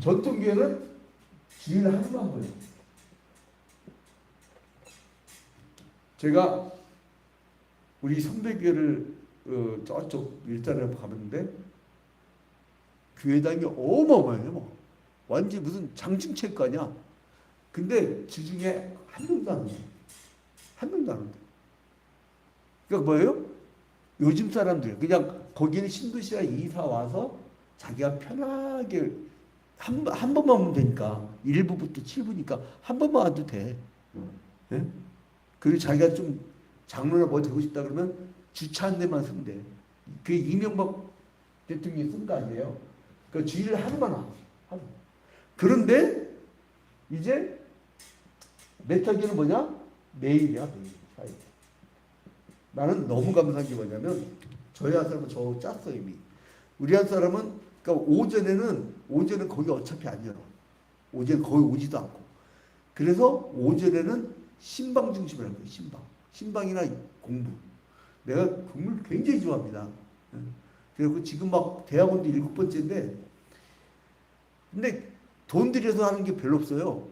전통교회는 주의를 하루만 한 거예요. 제가 우리 선배교회를 저쪽 일자리에 가봤는데 교회당이 어마어마해요. 완전 무슨 장충체크 아니야. 근데 주중에 한 명도 안 돼. 한 명도 안 돼. 그러니까 뭐예요? 요즘 사람들 그냥 거기는 신도시가 이사 와서 자기가 편하게 한 번만 오면 되니까 1부부터 7부니까 한 번만 와도 돼. 네? 그리고 자기가 좀 장로나 뭐 되고 싶다 그러면 주차 한 대만 쓰면 돼. 그게 이명박 대통령이 쓴 거 아니에요. 그러니까 주일을 하루만 와. 하루. 그런데 이제 메타기는 뭐냐? 매일이야. 매일. 나는 너무 감사한 게 뭐냐면 저희 한 사람은 저 짰어 이미. 우리 한 사람은 그러니까 오전에는 거기 어차피 안 열어. 오전에 거의 오지도 않고. 그래서 오전에는 신방 중심으로 한 거예요. 신방이나 공부. 내가 공부를 굉장히 좋아합니다. 그리고 지금 막 대학원도 7번째인데 근데 돈 들여서 하는 게 별로 없어요.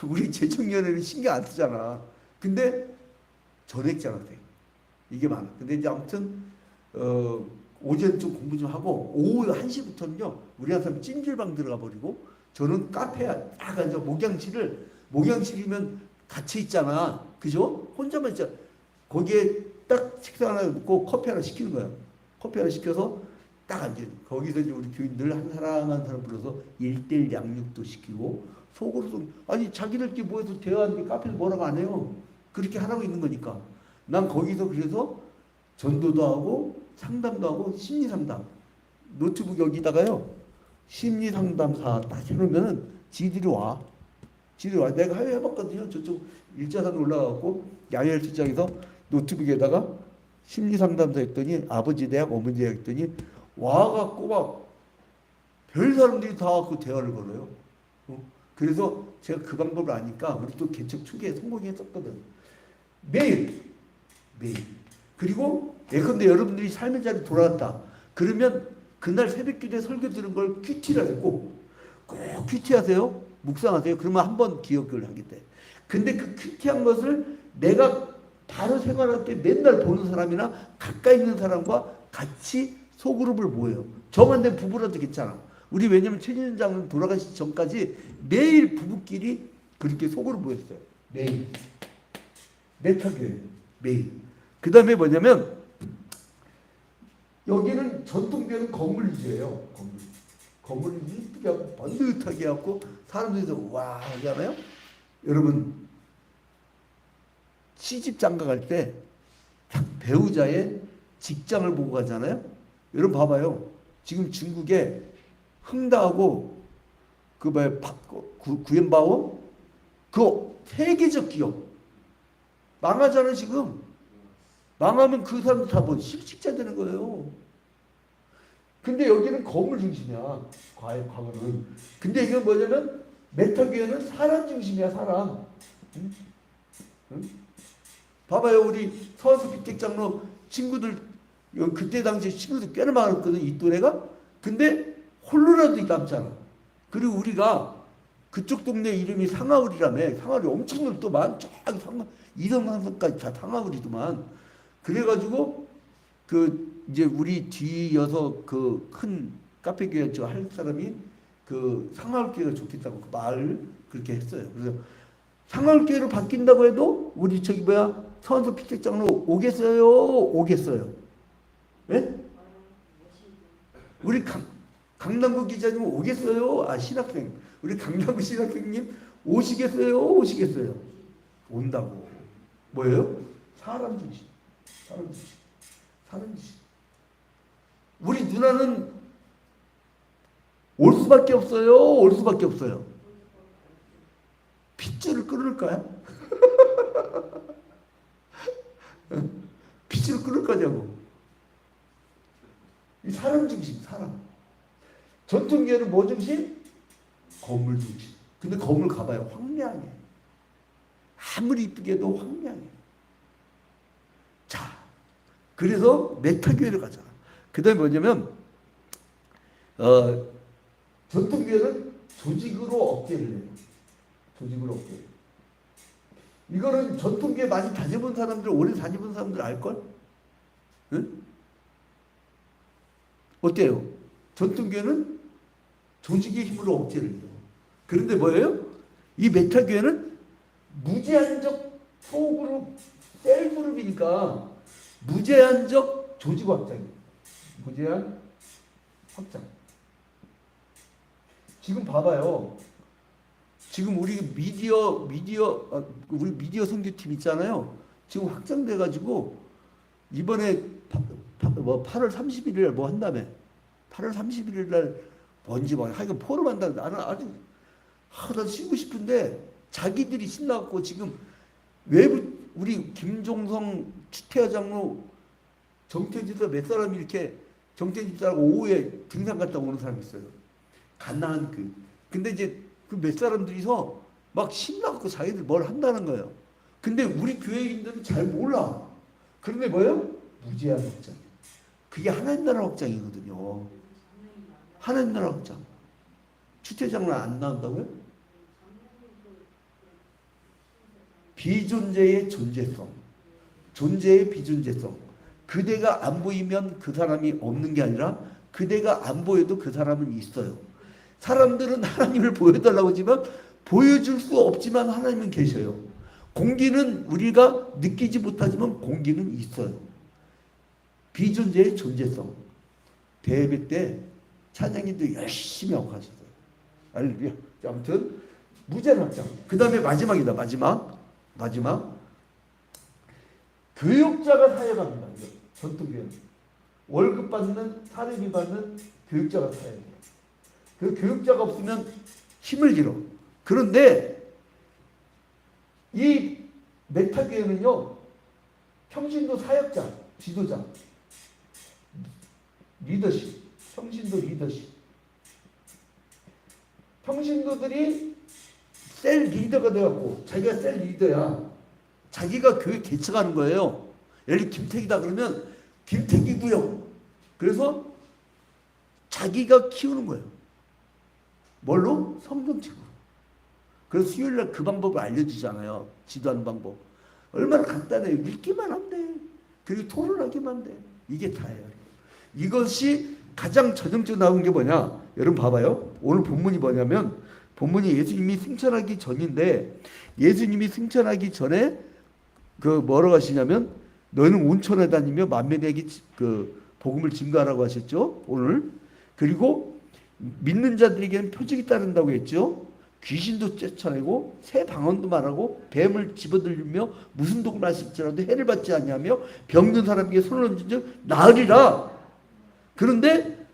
우리 재청위원회는 신경 안 쓰잖아. 근데 전액장학생 이게 많아. 근데 이제 아무튼 오전 좀 공부 좀 하고 오후 1시부터는요 우리 한 사람 찜질방 들어가 버리고 저는 카페에 딱 앉아 목양실이면 닫혀 있잖아. 그죠? 혼자만 있잖아. 거기에 딱 식사 하나 놓고 커피 하나 시키는 거야. 커피 하나 시켜서 딱 앉아. 거기서 이제 우리 교인들 한 사람 불러서 1:1 양육도 시키고 속으로도 아니 자기들끼리 모여서 대화하는데 카페에서 뭐라고 안 해요. 그렇게 하라고 있는 거니까. 난 거기서 그래서 전도도 하고 상담도 하고 심리상담. 노트북 여기다가요. 심리상담사 딱 해놓으면 지들이 와. 내가 해봤거든요. 저쪽 일자산 올라가고 야외일출장에서 노트북에다가 심리상담사 했더니 아버지 대학 어머니 대학 했더니 와갖고 막 별 사람들이 다 와갖고 대화를 걸어요. 그래서 제가 그 방법을 아니까 우리 또 개척 초기에 성공했었거든. 매일 그리고 예컨대 여러분들이 삶의 자리 돌아갔다 그러면 그날 새벽기도에 설교 들은 걸 큐티를 했고 꼭 큐티하세요. 묵상하세요. 그러면 한번 기억을 하겠대. 근데 그 큐티한 것을 내가 바로 생활할 때 맨날 보는 사람이나 가까이 있는 사람과 같이 소그룹을 모여요. 정한된 부부라도 괜찮아. 우리 왜냐면 최진현 장로는 돌아가시기 전까지 매일 부부끼리 그렇게 소그룹 모였어요. 매일. 메타교회 매일. 그 다음에 뭐냐면 여기는 전통교회는 건물 위주예요. 건물을 이쁘게 하고 번듯하게 하고 사람들이 와 하잖아요. 여러분 시집 장가 갈 때 배우자의 직장을 보고 가잖아요. 여러분 봐봐요. 지금 중국에 흥다하고 그 뭐야 구엠바오 그 세계적 기업 망하잖아요 지금. 망하면 그 사람들 다 뭐 실직자 되는 거예요. 근데 여기는 건물 중심이야. 과거는. 근데 이건 뭐냐면 메타교회는 사람 중심이야. 사람. 응? 응? 봐봐요. 우리 서원수 빅택 장로 친구들 그때 당시에 친구들 꽤나 많았거든. 이 또래가. 근데 홀로라도 남잖아. 그리고 우리가 그쪽 동네 이름이 상하울이라며. 상하울이 엄청 넓더만. 저기 이성산까지 다 상하울이더만. 그래가지고 이제 우리 뒤여서 그 큰 카페 교회 할 사람이 그 상하울교회가 좋겠다고 그 말을 그렇게 했어요. 그래서 상하울교회로 바뀐다고 해도 우리 서원수 빅택 장로 오겠어요? 오겠어요? 예? 우리 강남구 기자님 오겠어요? 아, 신학생. 우리 강남구 신학생님 오시겠어요? 오시겠어요? 온다고. 뭐예요? 사람 중심. 사람 중심. 사람 중심. 우리 누나는 올 수밖에 없어요? 올 수밖에 없어요? 핏줄을 끊을까요? 핏줄을 끊을 거냐고. 이 사람 중심, 사람. 전통교회는 뭐 중심? 건물 중심. 근데 건물 가봐요. 황량해. 아무리 이쁘게 해도 황량해. 자, 그래서 메타교회를 가잖아. 그 다음에 뭐냐면, 전통교회는 조직으로 억제를 해요. 조직으로 억제. 이거는 전통교회 많이 다녀본 사람들, 오래 다녀본 사람들 알걸? 응? 어때요? 전통교회는 조직의 힘으로 억제를 해요. 그런데 뭐예요? 이 메타교회는 무제한적 소그룹, 셀그룹이니까 무제한적 조직 확장이에요. 무제한 확장. 지금 봐봐요. 지금 우리 우리 미디어 선교팀 있잖아요. 지금 확장돼가지고 이번에 8월 31일 날 뭐 한다며. 8월 31일 날 뭔지 뭐 하여간 포럼 한다는데 나는 아주 나도 쉬고 싶은데 자기들이 신나갖고 지금 외부 우리 김종성 추태하 장로 정태진도 몇 사람이 이렇게 정태진 집사하고 오후에 등산 갔다 오는 사람이 있어요. 갓나한 근데 이제 그 몇 사람들이서 막 신나갖고 자기들 뭘 한다는 거예요. 근데 우리 교회인들은 잘 몰라. 그런데 뭐예요? 무제한 확장. 그게 하나님 나라 확장이거든요. 하나님 나라 확장. 추태장로 안 나온다고요? 비존재의 존재성. 존재의 비존재성. 그대가 안 보이면 그 사람이 없는 게 아니라 그대가 안 보여도 그 사람은 있어요. 사람들은 하나님을 보여달라고 하지만 보여줄 수 없지만 하나님은 계셔요. 공기는 우리가 느끼지 못하지만 공기는 있어요. 비존재의 존재성. 대예배 때 찬양인도 열심히 하고 가셨어요. 할렐루야. 아무튼 무제한 확장. 그 다음에 마지막이다. 마지막. 교육자가 사역합니다. 전통교회는 월급 받는 사례비 받는 교육자가 사역해요. 그 교육자가 없으면 힘을 잃어. 그런데 이 메타교회는요, 평신도 사역자, 지도자, 리더십, 평신도 리더십. 평신도들이 셀 리더가 되었고, 자기가 셀 리더야. 자기가 교회 개척하는 거예요. 예를 들어 김택이다 그러면 김택이고요. 그래서 자기가 키우는 거예요. 뭘로? 성경책으로. 그래서 수요일날 그 방법을 알려주잖아요. 지도하는 방법. 얼마나 간단해요. 읽기만 하면 돼. 그리고 토론하기만 하면 돼. 이게 다예요. 이것이 가장 전형적으로 나온 게 뭐냐? 여러분 봐봐요. 오늘 본문이 뭐냐면 본문이 예수님이 승천하기 전인데 예수님이 승천하기 전에 그 뭐라고 하시냐면 너희는 온천에 다니며 만민에게 그 복음을 증거하라고 하셨죠. 오늘. 그리고 믿는 자들에게는 표적이 따른다고 했죠. 귀신도 쫓아내고 새 방언도 말하고 뱀을 집어들며 무슨 독을 마실지라도 해를 받지 않냐며 병든 사람에게 손을 얹은 즉 나으리라. 그런데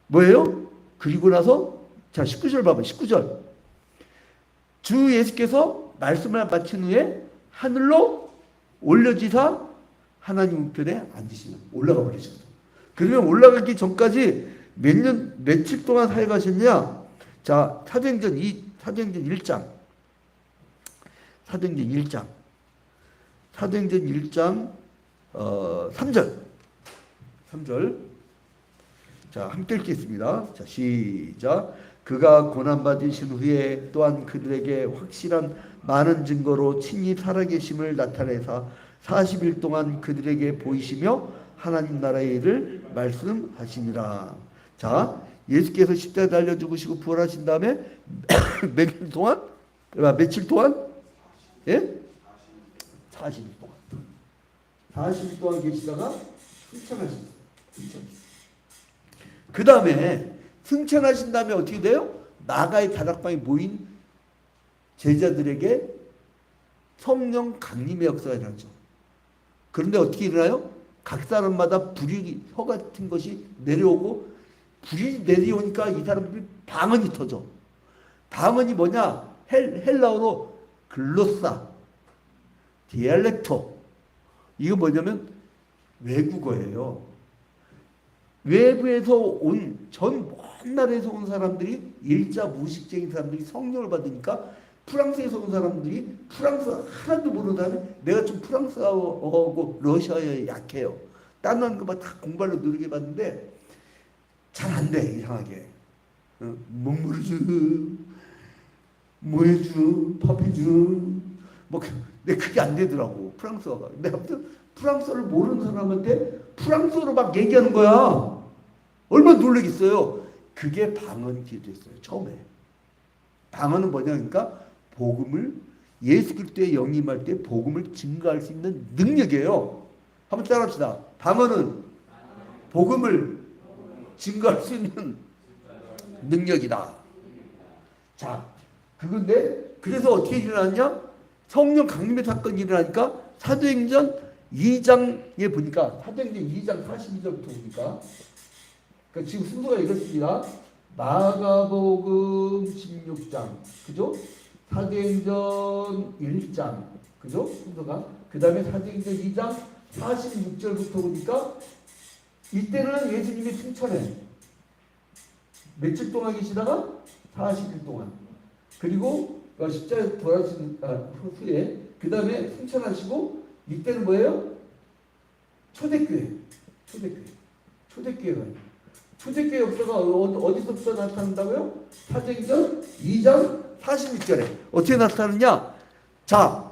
뭐예요? 그리고 나서 자 19절 봐봐. 19절 주 예수께서 말씀을 마친 후에 하늘로 올려지사 하나님 우편에 앉으시면 올라가 버리셨어. 그러면 올라가기 전까지 며칠 동안 사역하셨냐? 자, 사도행전 1장. 사도행전 1장 3절. 자, 함께 읽겠습니다. 자, 시작. 그가 고난받으신 후에 또한 그들에게 확실한 많은 증거로 친히 살아계심을 나타내사 40일 동안 그들에게 보이시며 하나님 나라의 일을 말씀하시니라. 자, 예수께서 십자가에 달려 죽으시고 부활하신 다음에 며칠 동안? 예? 40일 동안. 40일 동안 계시다가 승천하십니다. 그 다음에 승천하신 다음에 어떻게 돼요? 나가의 다락방에 모인 제자들에게 성령 강림의 역사가 일어나죠. 그런데 어떻게 일어나요? 각 사람마다 불이 혀 같은 것이 내려오고 불이 내려오니까 이 사람들이 방언이 터져. 방언이 뭐냐? 헬라어로 글로사, 디알렉토. 이거 뭐냐면 외국어예요. 외부에서 온, 전 먼 나라에서 온 사람들이 일자 무식적인 사람들이 성령을 받으니까 프랑스에서 온 사람들이 프랑스 하나도 모르는 사람이 내가 좀 프랑스어하고 러시아어에 약해요. 다른 나라 거 다 공부하려 노력해 봤는데 잘 안 돼, 이상하게. 몽무르주, 모에주, 파피주, 뭐, 근데 그게 안 되더라고, 프랑스어가. 근데 아무튼 프랑스어를 모르는 사람한테 프랑스어로 막 얘기하는 거야. 얼마나 놀라겠어요. 그게 방언이 됐어요, 처음에. 방언은 뭐냐, 그러니까 복음을, 예수 그리스도의 영이 임할 때 복음을 증거할 수 있는 능력이에요. 한번 따라합시다. 방언은 복음을 증거할 수 있는 능력이다. 자, 그건데 그래서 어떻게 일어났냐? 성령 강림의 사건이 일어나니까 사도행전 2장에 보니까 사도행전 2장 42절부터 보니까 그러니까 지금 순서가 이렇습니다. 마가복음 16장, 그죠? 사도행전 1장, 그죠? 순서가. 그 다음에 사도행전 2장 46절부터 보니까 이때는 예수님이 승천해. 며칠 동안 계시다가 40일 동안. 그리고 십자가에 돌아가신 후에 그 다음에 승천하시고 이때는 뭐예요? 초대교회. 초대교회가 초대교회 역사가 어디서부터 나타난다고요? 사도행전 2장 46절에 어떻게 나타나느냐? 자,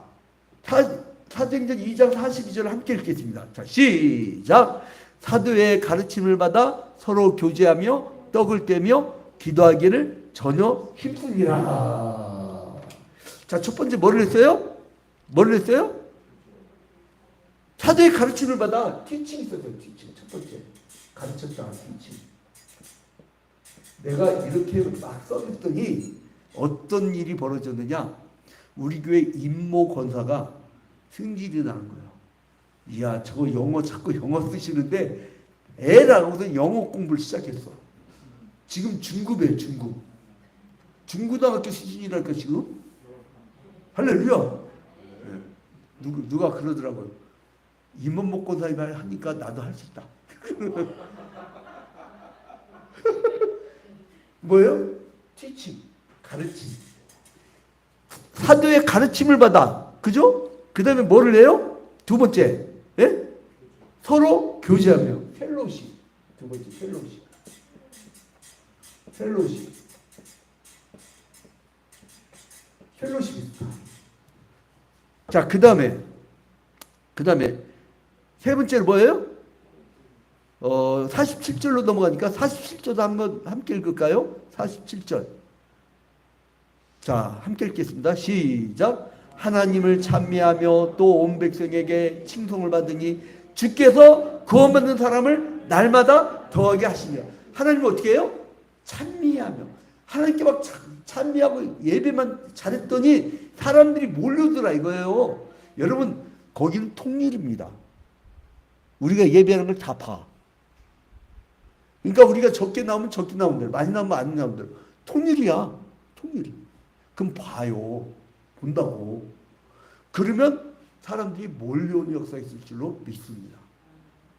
사도행전 2장 42절을 함께 읽겠습니다. 자, 시작. 사도의 가르침을 받아 서로 교제하며 떡을 떼며 기도하기를 전혀 힘쓰니라. 자, 첫 번째 뭐를 했어요? 사도의 가르침을 받아 티칭이 있었어요. 티칭. 첫 번째 가르쳤다. 티칭. 내가 이렇게 막 써냈더니 어떤 일이 벌어졌느냐? 우리 교회 임모 권사가 승질이 나는 거예요. 이야, 저거 영어 자꾸 영어 쓰시는데 애라고서 영어 공부를 시작했어. 지금 중급이에요, 중급. 중고등학교 수준이랄까 지금? 할렐루야. 네. 누가 그러더라고요. 임원목 권사님 하니까 나도 할 수 있다. 뭐예요? 티칭, 가르침. 사도의 가르침을 받아. 그죠? 그 다음에 뭐를 해요? 두 번째, 예? 서로 교제하며. 펠로십. 두 번째, 펠로십. 펠로십이 있다. 자, 그 다음에 세 번째로 뭐예요? 47절로 넘어가니까 47절도 한번 함께 읽을까요? 47절. 자, 함께 읽겠습니다. 시작. 하나님을 찬미하며 또 온 백성에게 칭송을 받으니 주께서 구원받는 사람을 날마다 더하게 하시며. 하나님을 어떻게 해요? 찬미하며. 하나님께 막 찬미하고 예배만 잘했더니 사람들이 몰려들어 이거예요. 여러분, 거기는 통일입니다. 우리가 예배하는 걸 다 봐. 그러니까 우리가 적게 나오면 적게 나오는 대로, 많이 나오면 많이 나오는 대로. 통일이야. 통일. 그럼 봐요. 본다고. 그러면 사람들이 몰려오는 역사가 있을 줄로 믿습니다.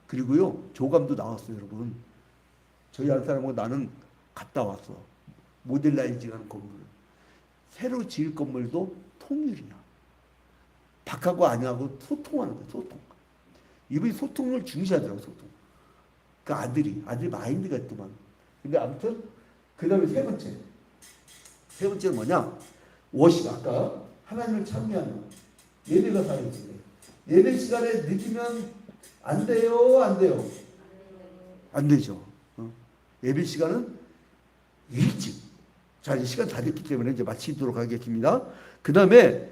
그리고요, 조감도 나왔어요, 여러분. 저희 한 사람하고 나는 갔다 왔어. 모델라이징하는 건물. 새로 지을 건물도 통일이야. 밖하고 안하고 소통하는 거야, 소통. 이분이 소통을 중시하더라고, 소통. 그 아들이 마인드가 있더만. 근데 아무튼, 그 다음에 세 번째는 뭐냐? 워십, 아까 하나님을 찬미하는 예배가 살아있어요. 예배 시간에 늦으면 안 돼요, 안 돼요? 안 되죠. 예배 시간은 일찍. 자, 이제 시간 다 됐기 때문에 이제 마치도록 하겠습니다. 그 다음에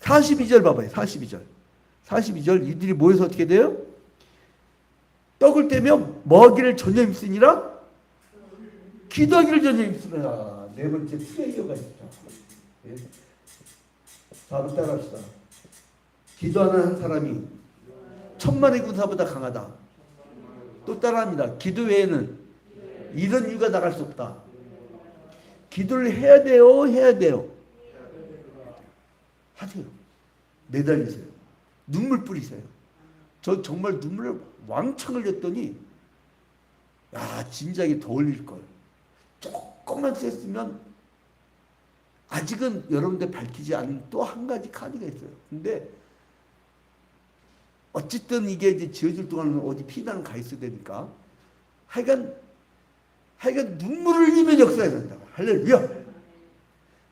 42절 봐봐요. 42절. 이들이 모여서 어떻게 돼요? 떡을 떼며 먹이를 전혀 입으니라 기도하기를 전혀 입으니라. 네 번째 프레이어가 있죠. 예. 자, 한번 따라합시다. 기도하는 한 사람이 천만의 군사보다 강하다. 또 따라합니다. 기도 외에는 이런 이유가 나갈 수 없다. 기도를 해야 돼요. 하세요. 매달리세요. 눈물 뿌리세요. 저 정말 눈물을 왕창 흘렸더니 야, 진작에 더 흘릴걸. 조금만 셌으면 아직은 여러분들 밝히지 않은 또 한 가지 카드가 있어요. 근데 어쨌든 이게 이제 지어질 동안은 어디 피난 가 있어야 되니까 하여간 눈물을 흘리면 역사해야 된다. 할렐루야.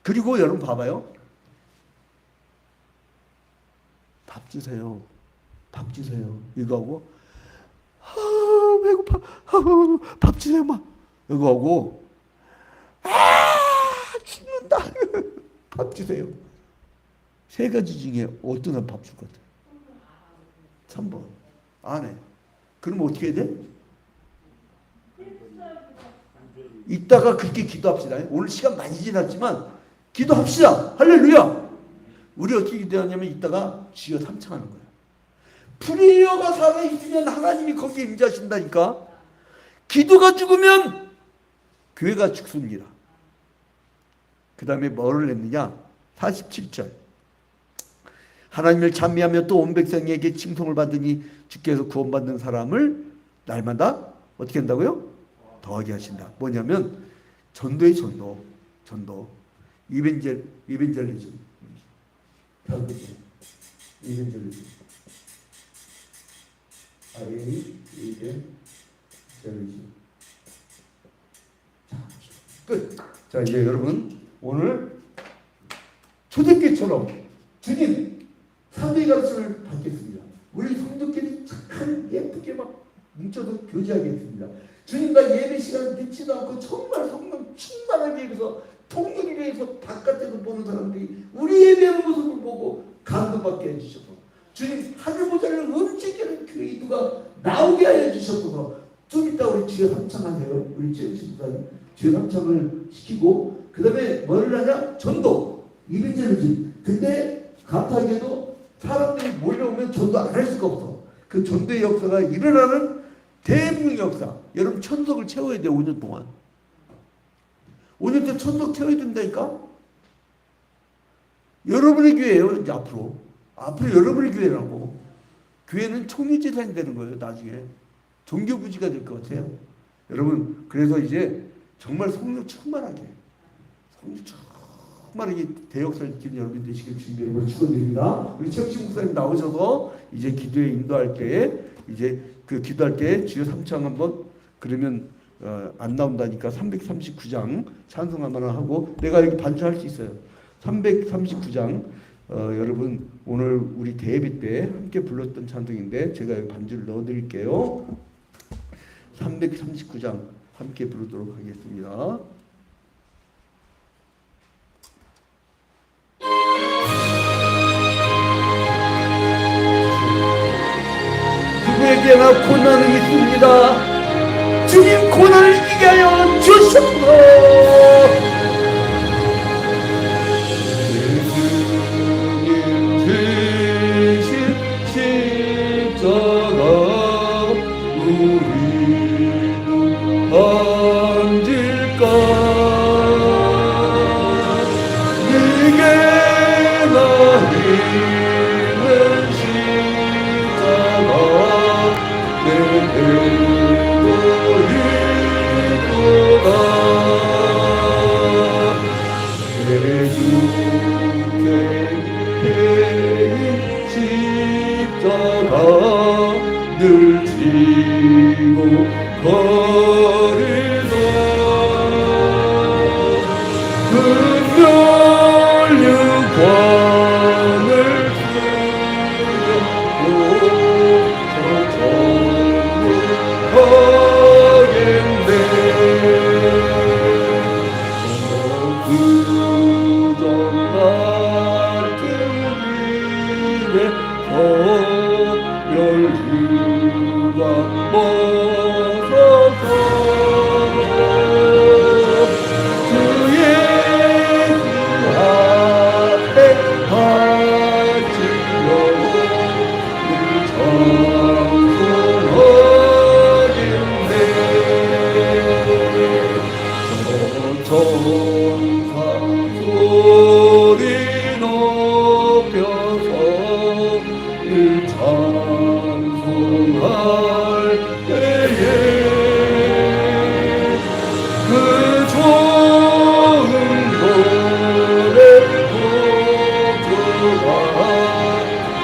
그리고 여러분 봐봐요. 밥 주세요. 이거 하고 배고파. 밥 주세요, 마. 이거 하고 죽는다. 밥 주세요. 세 가지 중에 어떤 한 밥 줄 것 같아요? 3번. 안 해. 그러면 어떻게 해야 돼? 이따가 그렇게 기도합시다. 오늘 시간 많이 지났지만 기도합시다. 할렐루야. 우리 어떻게 기도하냐면 이따가 주여 삼창하는 거예요. 프레이어가 살아있으면 하나님이 거기에 임재하신다니까. 기도가 죽으면 교회가 죽습니다. 그 다음에 뭐를 했느냐? 47절. 하나님을 찬미하며 또 온 백성에게 칭송을 받으니 주께서 구원받는 사람을 날마다 어떻게 한다고요? 더하게 하신다. 뭐냐면 전도의 전도. 이벤젤리즘. 이벤젤리즘. 끝. 자, 이제 여러분 오늘 초대교회처럼 주님 3대 가르침을 받겠습니다. 우리 성도끼리 착한 예쁘게 막 뭉쳐서 교제하겠습니다. 주님, 나 예배 시간 늦지도 않고 정말 성령 충만하게 위해서 통일을 위해서 바깥에서 보는 사람들이 우리 예배하는 모습을 보고 감동받게 해주셔서 주님, 하늘 보좌를 움직이는 그 이두가 나오게 하여 주셔서 좀 이따 우리 주여 삼창하세요. 우리 주여 삼창을 시키고 그 다음에 뭘 하냐? 전도, 이벤젤리즘. 근데 감사하게도 사람들이 몰려오면 전도 안 할 수가 없어. 그 전도의 역사가 일어나는 대부분 역사. 여러분 천석을 채워야 돼요. 5년 동안. 5년 동안 천석 채워야 된다니까. 여러분의 교회예요. 이제 앞으로 여러분의 교회라고. 교회는 총유재산이 되는 거예요. 나중에 종교부지가 될 것 같아요. 여러분 그래서 이제 정말 성령 충만하게 대역사를 지키는 여러분 되시길 주님의 축원드립니다. 우리 최욱신 목사님 나오셔서 이제 기도에 인도할 때에 이제 그 기도할 때 주여 삼창 한번 그러면 안 나온다니까 339장 찬송 한번 하고 내가 여기 반주할 수 있어요. 339장 여러분 오늘 우리 대예배 때 함께 불렀던 찬송인데 제가 여기 반주를 넣어드릴게요. 339장 함께 부르도록 하겠습니다. 누구에게나 고난이 있습니다. 주님 고난을 이기게 하여 주시옵소서. 내게 나 힘을 십자가를 지고 거리다 금멸류관을 쓰고 저천국하겠네 그정말 그길에 열류가 벗어서 주 예수 앞에 바치려 우리 찬송하겠네 정상 소리 높여서 늘 찬송할 때에 그 좋은 노래 독주가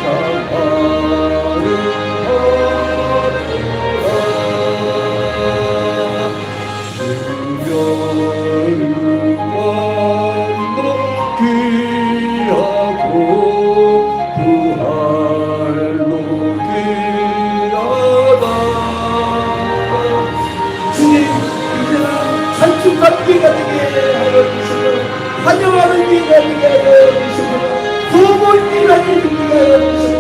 장하를 하더라 유명관도 귀하고 부활도 귀하다 주님 이제는 산축한 기가 되게 하여 주시고 환영하는 기가 되게 하여 주시고 도움을 기가 되게 하여 주시고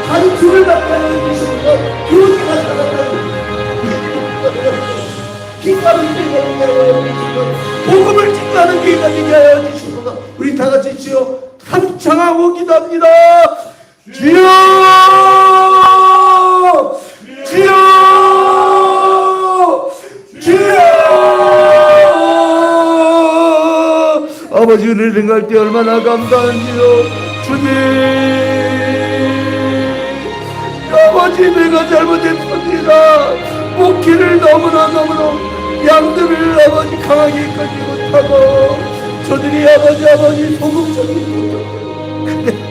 간주를 받게 하여 주시고 교제가 살아가는 기가를 되게 하여 주시고 복음을 증거하는 기가 되게 하여 주시고 우리 다 같이 주여 합창하고 기도합니다. 주여 주여 주여 아버지 은혜를 생각할 때 얼마나 감사한지요. 주님 아버지 내가 잘못했습니다. 목회를 너무나 양들을 아버지 강하게 이끌지 못하고 저들이 아버지 소극적인 근데